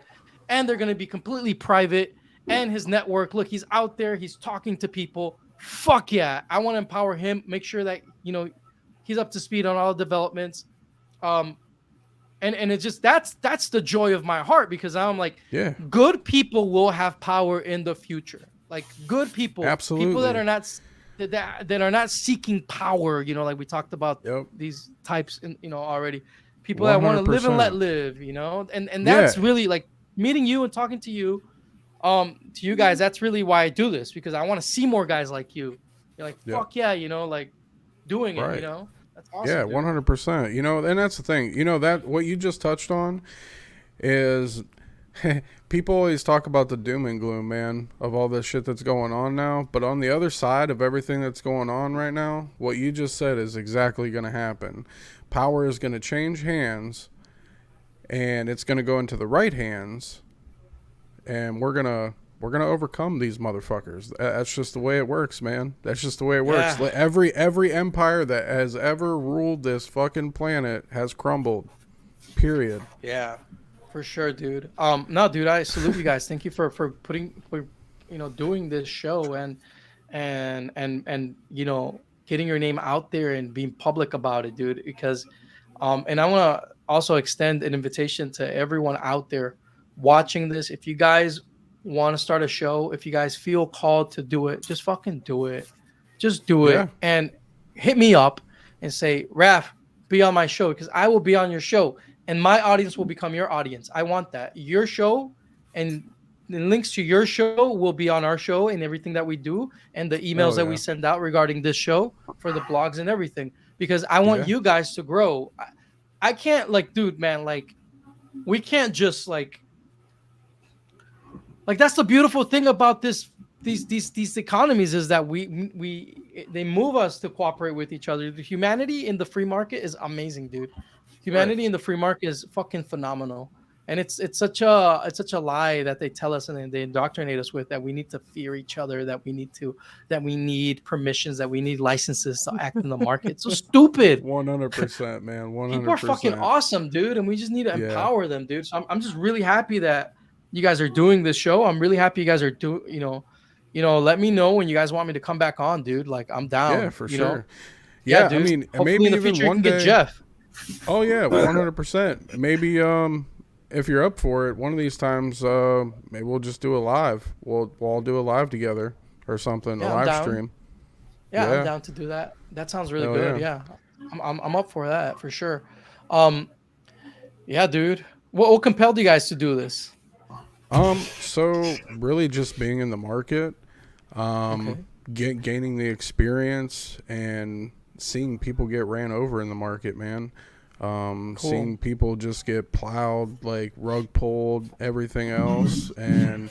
And they're going to be completely private. And his network, look, he's out there. He's talking to people. Fuck yeah. I want to empower him. Make sure that, he's up to speed on all developments. And it's just, that's the joy of my heart, because I'm like, good people will have power in the future. Like, good people, absolutely, people that are not seeking power, like we talked about these types, already. People 100%. That want to live and let live, and that's really, like, meeting you and talking to you. to you guys, that's really why I do this, because I want to see more guys like you. You're like, Yeah. fuck yeah, you know, like doing it, you Right. know? That's Yeah, awesome, dude. 100%. You know, and that's the thing. You know, that what you just touched on is people always talk about the doom and gloom, man, of all this shit that's going on now. But on the other side of everything that's going on right now, what you just said is exactly going to happen. Power is going to change hands, and it's going to go into the right hands, and we're gonna overcome these motherfuckers. That's just the way it works, man. That's just the way it works. Yeah. Every empire that has ever ruled this fucking planet has crumbled. Period. Yeah, for sure, dude. No, dude, I salute you guys. Thank you for doing this show and you know, getting your name out there and being public about it, dude. Because and I want to also extend an invitation to everyone out there watching this. If you guys want to start a show, if you guys feel called to do it, just fucking do it. Just do Yeah. it and hit me up and say, Raf, be on my show, because I will be on your show and my audience will become your audience. I want that. Your show and the links to your show will be on our show and everything that we do, and the emails Hell that yeah. we send out regarding this show for the blogs and everything, because I want Yeah. you guys to grow. I can't, like, dude, man, like, we can't just like that's the beautiful thing about these economies, is that they move us to cooperate with each other. The humanity in the free market is amazing, dude. Humanity in the free market is fucking phenomenal. And it's such a lie that they tell us and they indoctrinate us with, that we need to fear each other, that we need permissions, that we need licenses to act in the market. It's so stupid. 100%, man. People are fucking 100%. awesome, dude, and we just need to Yeah. empower them, dude. So I'm just really happy that you guys are doing this show. I'm really happy you guys are let me know when you guys want me to come back on, dude. Like, I'm down. Yeah, for you know? sure. Yeah, dude. I mean, Hopefully maybe in the even future you one can get day. Jeff. Oh yeah, 100%. Maybe if you're up for it, one of these times, maybe we'll just do a live. We'll all do a live together or something, Yeah, a I'm live down. stream. Yeah, Yeah. I'm down to do that. That sounds really Hell good. yeah. Yeah. I'm up for that for sure. Um yeah, dude. What compelled you guys to do this? So really just being in the market, Okay. gaining the experience and seeing people get ran over in the market, man. Cool. Seeing people just get plowed, like rug pulled, everything else, and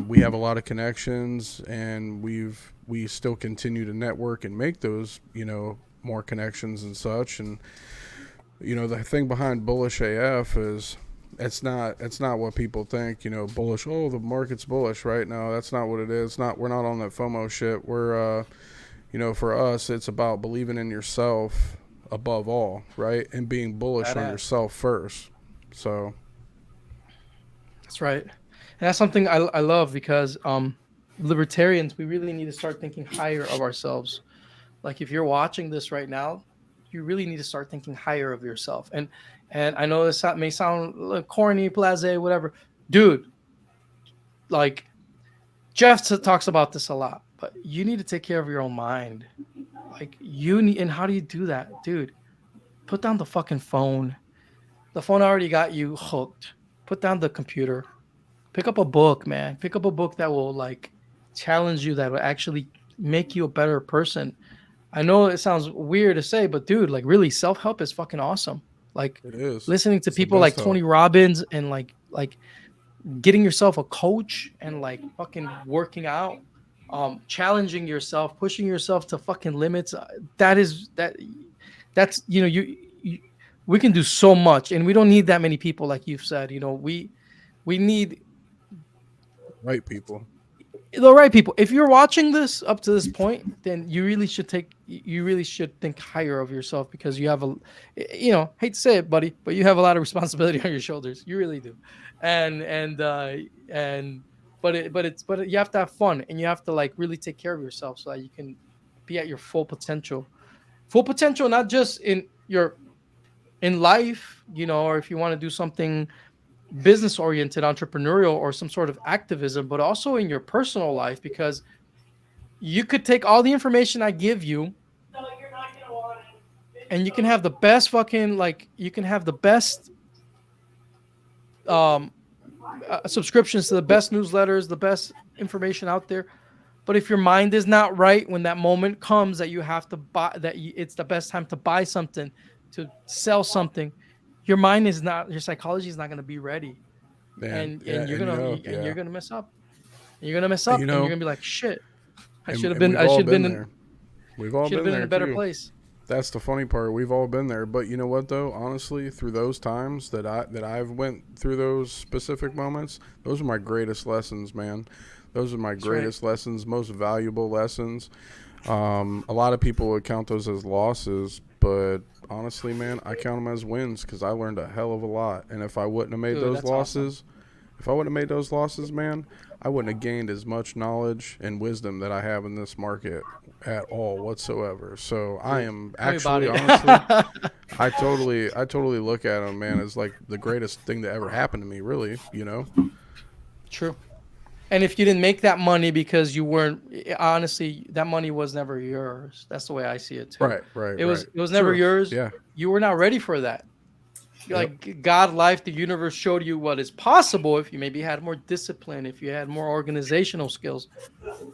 we have a lot of connections, and we still continue to network and make those, more connections and such. And the thing behind Bullish AF is it's not what people think. Bullish. Oh, the market's bullish, right? No, that's not what it is. We're not on that FOMO shit. We're for us, it's about believing in yourself above all, right? And being bullish on Badass. yourself first. So That's right. And that's something I love, because libertarians, we really need to start thinking higher of ourselves. Like, if you're watching this right now, you really need to start thinking higher of yourself. And I know this may sound corny, blasé, whatever. Dude, like, Jeff talks about this a lot, but you need to take care of your own mind. Like, you need, and how do you do that? Dude, put down the fucking phone. The phone already got you hooked. Put down the computer. Pick up a book, man. Pick up a book that will, like, challenge you, that will actually make you a better person. I know it sounds weird to say, but dude, like, really, self-help is fucking awesome. Like, it is listening to It's the people like best Tony help. Robbins, and like getting yourself a coach, and like fucking working out, challenging yourself, pushing yourself to fucking limits. That's you we can do so much, and we don't need that many people, like you've said. We need Right, people. the right people. If you're watching this up to this point, then you really should think higher of yourself, because you have hate to say it, buddy, but you have a lot of responsibility on your shoulders. You really do. But you have to have fun, and you have to, like, really take care of yourself, so that you can be at your full potential. Full potential, not just in life, or if you want to do something business oriented, entrepreneurial, or some sort of activism, but also in your personal life, because you could take all the information I give you, and you can have the best fucking, like, you can have the best subscriptions to the best newsletters, the best information out there. But if your mind is not right when that moment comes that you have to buy, it's the best time to buy something, to sell something, your mind is not, your psychology is not going to be ready, Man, yeah, and you're and gonna and you're gonna mess up. And you're gonna mess up, and you're gonna be like, shit, we've all been there. Should have been in a better place. That's the funny part. We've all been there. But you know what though? Honestly, through those times that I've went through those specific moments, those are my greatest lessons, man. Those are my greatest lessons, most valuable lessons. A lot of people would count those as losses, but honestly, man, I count them as wins because I learned a hell of a lot. And if I wouldn't have made those losses, man, I wouldn't have gained as much knowledge and wisdom that I have in this market at all whatsoever. So I am actually, honestly, I totally look at them, man, as like the greatest thing that ever happened to me, really, you know? True. And if you didn't make that money because you weren't, honestly, that money was never yours. That's the way I see it too. Right. It was never yours. Yeah. You were not ready for that. Like God, life, the universe showed you what is possible if you maybe had more discipline, if you had more organizational skills.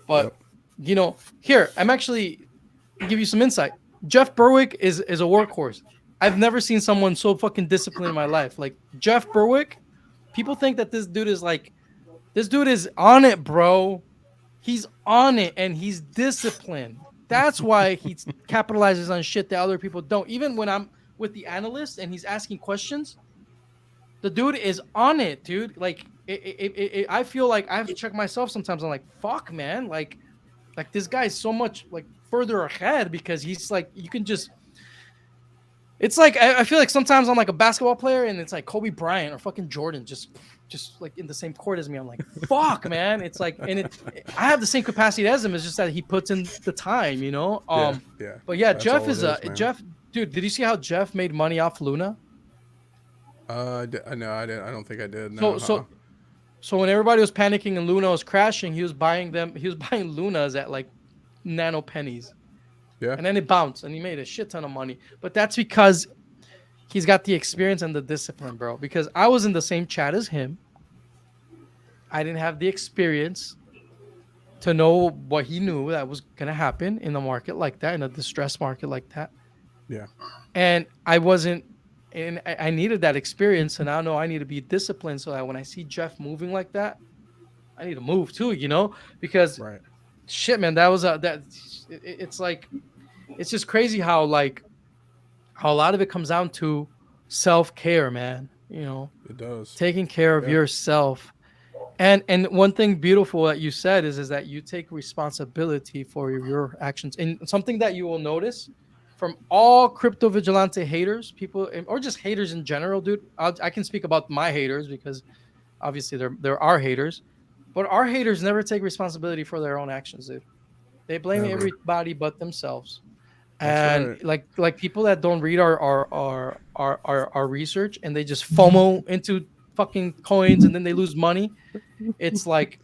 But you know, here I'm actually give you some insight. Jeff Berwick is a workhorse. I've never seen someone so fucking disciplined in my life. Like Jeff Berwick, people think that this dude is on it, bro. He's on it and he's disciplined. That's why he capitalizes on shit that other people don't. Even when I'm with the analyst and he's asking questions, the dude is on it, dude. Like I feel like I have to check myself sometimes. I'm like, fuck, man. Like this guy's so much like further ahead because he's like, you can just. It's like I feel like sometimes I'm like a basketball player and it's like Kobe Bryant or fucking Jordan just like in the same court as me. I'm like, fuck, man. It's like, and I have the same capacity as him. It's just that he puts in the time, you know. But yeah, Jeff is Jeff. Dude, did you see how Jeff made money off Luna? No, I didn't. I don't think I did. No. So when everybody was panicking and Luna was crashing, he was buying Lunas at like nano pennies. Yeah. And then it bounced and he made a shit ton of money. But that's because he's got the experience and the discipline, bro. Because I was in the same chat as him. I didn't have the experience to know what he knew that was going to happen in a market like that, in a distressed market like that. Yeah. And I wasn't, and I needed that experience. And I know I need to be disciplined so that when I see Jeff moving like that, I need to move too, you know, because shit, man, it's like, it's just crazy how a lot of it comes down to self-care, man, you know, it does, taking care of yourself. And one thing beautiful that you said is that you take responsibility for your actions. And something that you will notice from all Crypto Vigilante haters, people, or just haters in general, dude. I can speak about my haters because obviously there are haters, but our haters never take responsibility for their own actions, dude. They blame everybody but themselves. And like people that don't read our research and they just FOMO into fucking coins and then they lose money. It's like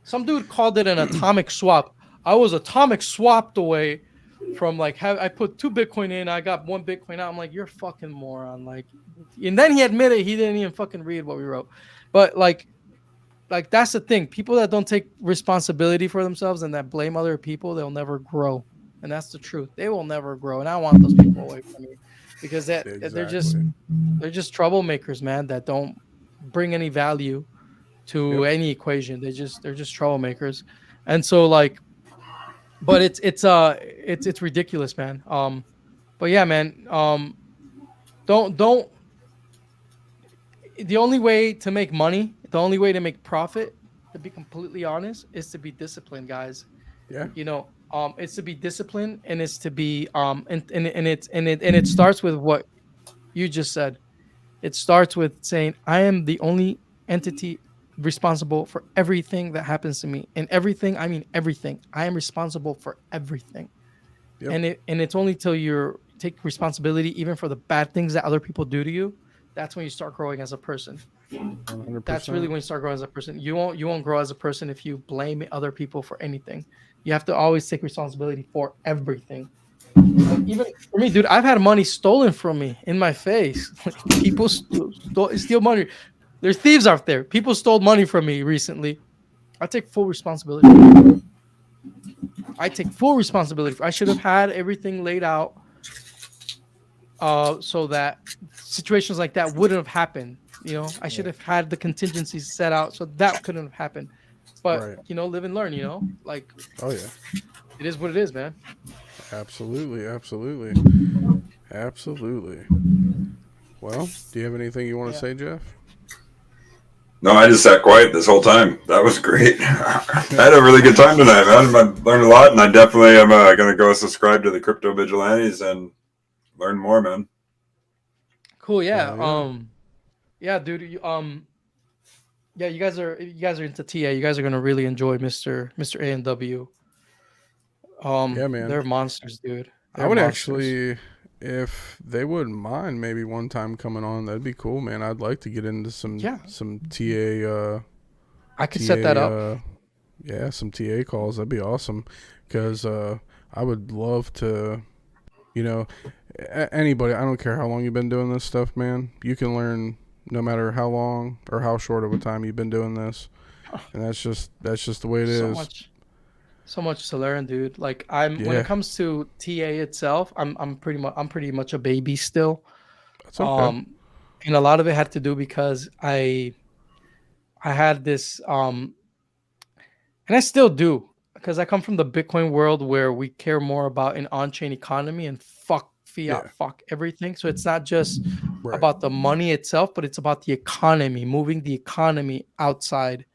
some dude called it an atomic swap. I was atomic swapped away from like I put 2 Bitcoin in, I got 1 Bitcoin out. I'm like, you're a fucking moron. Like, and then he admitted he didn't even fucking read what we wrote. But like that's the thing. People that don't take responsibility for themselves and that blame other people, they'll never grow. And that's the truth. They will never grow. And I want those people away from me because they're just troublemakers, man, that don't bring any value to any equation. They're just troublemakers. And so like, but it's ridiculous, man. But yeah, man, don't the only way to make money, the only way to make profit, to be completely honest, is to be disciplined, guys. Yeah. You know, it's to be disciplined, and it's to be and it starts with what you just said. It starts with saying, I am the only entity responsible for everything that happens to me. And everything, I mean everything. I am responsible for everything. Yep. And it's only till you take responsibility even for the bad things that other people do to you, that's when you start growing as a person. 100%. That's really when you start growing as a person. You won't grow as a person if you blame other people for anything. You have to always take responsibility for everything. Even for me, dude, I've had money stolen from me in my face. People steal money. There's thieves out there. People stole money from me recently. I take full responsibility. I take full responsibility. I should have had everything laid out so that situations like that wouldn't have happened. You know, I should have had the contingencies set out so that couldn't have happened. But, Right. you know, live and learn, you know? Like, Oh yeah. it is what it is, man. Absolutely. Well, do you have anything you want to Yeah. say, Jeff? No, I just sat quiet this whole time. That was great. I had a really good time tonight, man. I learned a lot, and I definitely am going to go subscribe to the Crypto Vigilantes and learn more, man. Cool, yeah. Yeah. Yeah, dude, yeah, you guys are into TA. You guys are gonna really enjoy Mr. A&W. Yeah, man. They're monsters, dude. I They're would monsters. actually, if they wouldn't mind, maybe one time coming on. That'd be cool, man. I'd like to get into Yeah, some TA I could set that up. yeah, some TA calls. That'd be awesome. Because I would love to, you know, anybody. I don't care how long you've been doing this stuff, man. You can learn no matter how long or how short of a time you've been doing this, and that's just the way it So is. so much to learn, dude. Like when it Yeah, comes to TA itself, I'm pretty much a baby still. that's okay. Um, and a lot of it had to do because I had this and I still do, because I come from the Bitcoin world where we care more about an on-chain economy and fuck fiat, Yeah, fuck everything. So it's not just right, about the money itself, but it's about the economy, moving the economy outside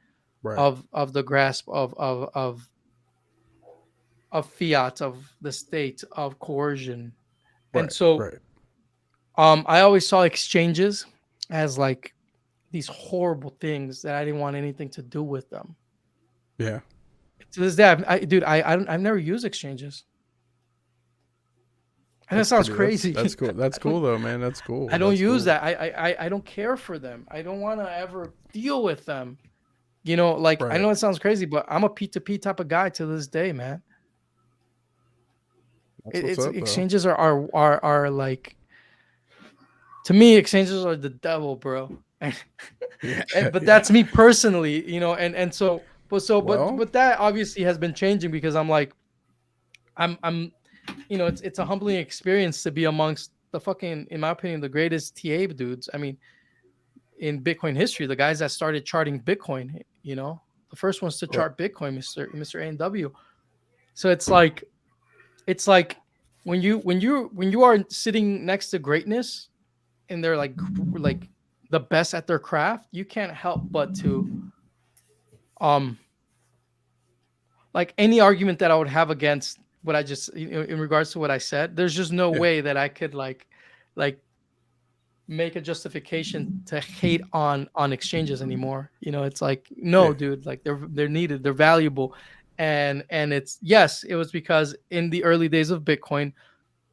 right, of the grasp of fiat, of the state, of coercion. And right, so right. I always saw exchanges as like these horrible things that I didn't want anything to do with them. Yeah. To this day, dude, I've never used exchanges. And that sounds crazy. That's cool. That's cool though, man. That's cool. I don't That's use cool. that. I don't care for them. I don't want to ever deal with them. You know, like I Right. know it sounds crazy, but I'm a P2P type of guy to this day, man. That's what's It's up though. exchanges are like, to me, exchanges are the devil, bro. Yeah. But Yeah. that's me personally, you know, and so Well, but that obviously has been changing because I'm like I'm you know, it's a humbling experience to be amongst the fucking, in my opinion, the greatest TA dudes. I mean, in Bitcoin history, the guys that started charting Bitcoin, you know, the first ones to right. chart Bitcoin, Mr. A&W. So it's like when you are sitting next to greatness and they're like the best at their craft, you can't help but to um like any argument that I would have against what I just, you know, in regards to what I said, there's just no Yeah. way that I could like make a justification to hate on exchanges anymore. You know, it's like, no, Yeah. dude, like they're needed, they're valuable. And it's, yes, it was because in the early days of Bitcoin,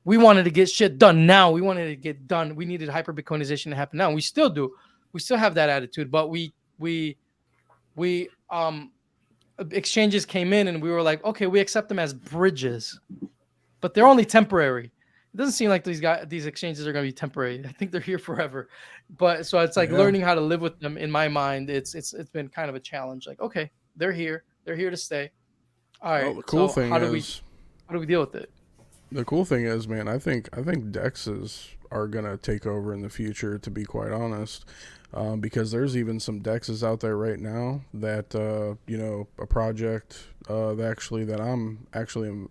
we wanted to get shit done now. We wanted to get done. We needed hyper Bitcoinization to happen now. And we still do. We still have that attitude, but we exchanges came in and we were like, okay, we accept them as bridges, but they're only temporary. It doesn't seem like these exchanges are going to be temporary. I think they're here forever. But so it's like Yeah. learning how to live with them. In my mind, it's been kind of a challenge. Like, okay, they're here to stay. All Well, right. the cool So thing is, how do we deal with it? man, I think dexes are gonna take over in the future. To be quite honest, because there's even some dexes out there right now that you know, a project that I'm actually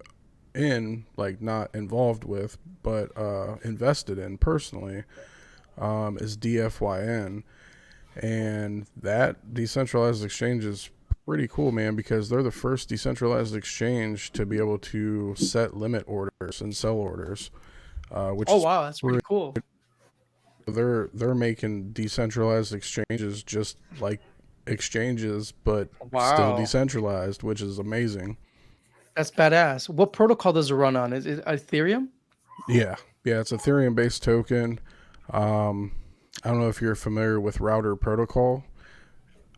in, like not involved with, but invested in personally, is DFYN, and that decentralized exchange is pretty cool, man, because they're the first decentralized exchange to be able to set limit orders and sell orders, which Oh is wow, that's pretty cool. they're making decentralized exchanges just like exchanges, but still Wow, decentralized, which is amazing. that's badass. What protocol does it run on? Is it Ethereum? Yeah, yeah, it's Ethereum based token. Um, I don't know if you're familiar with Router Protocol,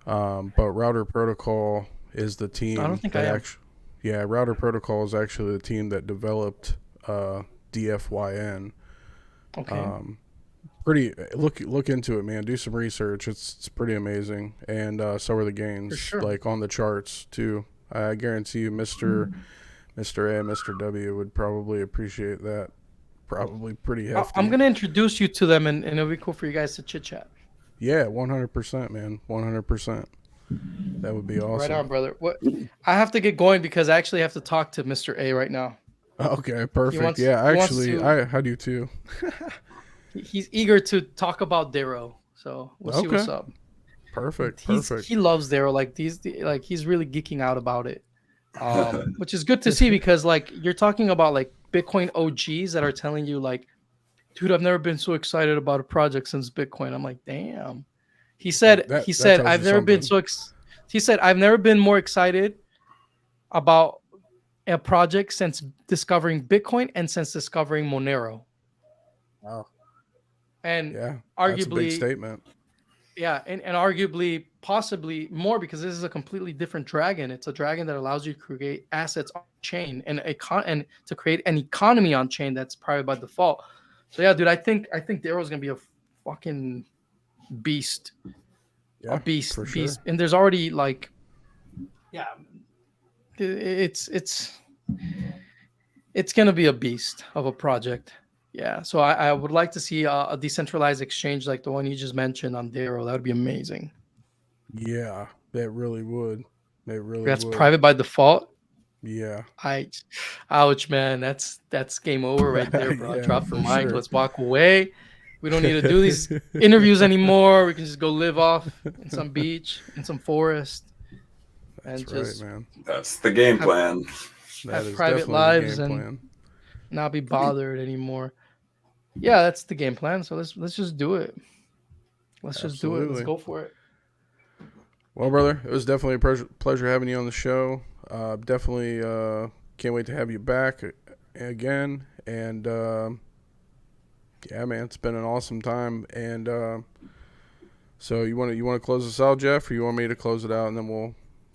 but Router Protocol is the I don't team think I that am. actually, yeah, Router Protocol is actually the team that developed DFYN. Okay. pretty. Look into it, man. Do some research. It's pretty amazing, and so are the gains, sure. like on the charts too. I guarantee you, Mister A, Mr. W would probably appreciate that. Probably pretty hefty. I'm gonna introduce you to them, and it'll be cool for you guys to chit chat. Yeah, 100%, man. 100%. That would be awesome. Right on, brother. What? I have to get going because I actually have to talk to Mr. A right now. Okay, perfect. wants- Yeah, he wants actually, to- I do too. He's eager to talk about Darrow, so we'll see what's Okay. up. Perfect. He loves Darrow. Like he's really geeking out about it, which is good to see because like you're talking about like Bitcoin OGs that are telling you like, dude, I've never been so excited about a project since Bitcoin. I'm like, damn. He said That I've tells you never been something. he said I've never been more excited about a project since discovering Bitcoin and since discovering Monero. Wow. And Yeah, that's a big arguably, statement. yeah, and arguably possibly more because this is a completely different dragon. It's a dragon that allows you to create assets on chain and and to create an economy on chain that's private by default. So yeah, dude, I think Darrow's gonna be a fucking beast. Yeah, A beast, for beast. sure. And there's already like, yeah, it's gonna be a beast of a project. Yeah, so I would like to see a decentralized exchange like the one you just mentioned on Darrow. That would be amazing. Yeah, that really would. It really That's would. private by default. Yeah. Ouch, man. That's game over right there, bro. Yeah, Drop the for mic. sure. Let's walk away. We don't need to do these interviews anymore. We can just go live off in some beach, in some forest, That's and right, just man. That's the game plan. That have is private definitely lives the game and plan. not be bothered anymore. Yeah, that's the game plan. So let's just do it. Let's just do it. Let's Absolutely. go for it. Well, brother, it was definitely a pleasure having you on the show. Definitely can't wait to have you back again. And yeah, man, it's been an awesome time. And so you want to close this out, Jeff, or you want me to close it out, and then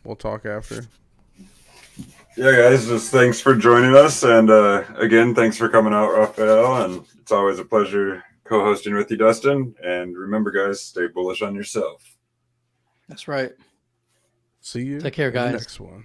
we'll talk after. Yeah, guys, just thanks for joining us. And again, thanks for coming out, Rafeal. And it's always a pleasure co-hosting with you, Dustin. And remember, guys, stay bullish on yourself. That's right. See you. Take care, in the guys. next one.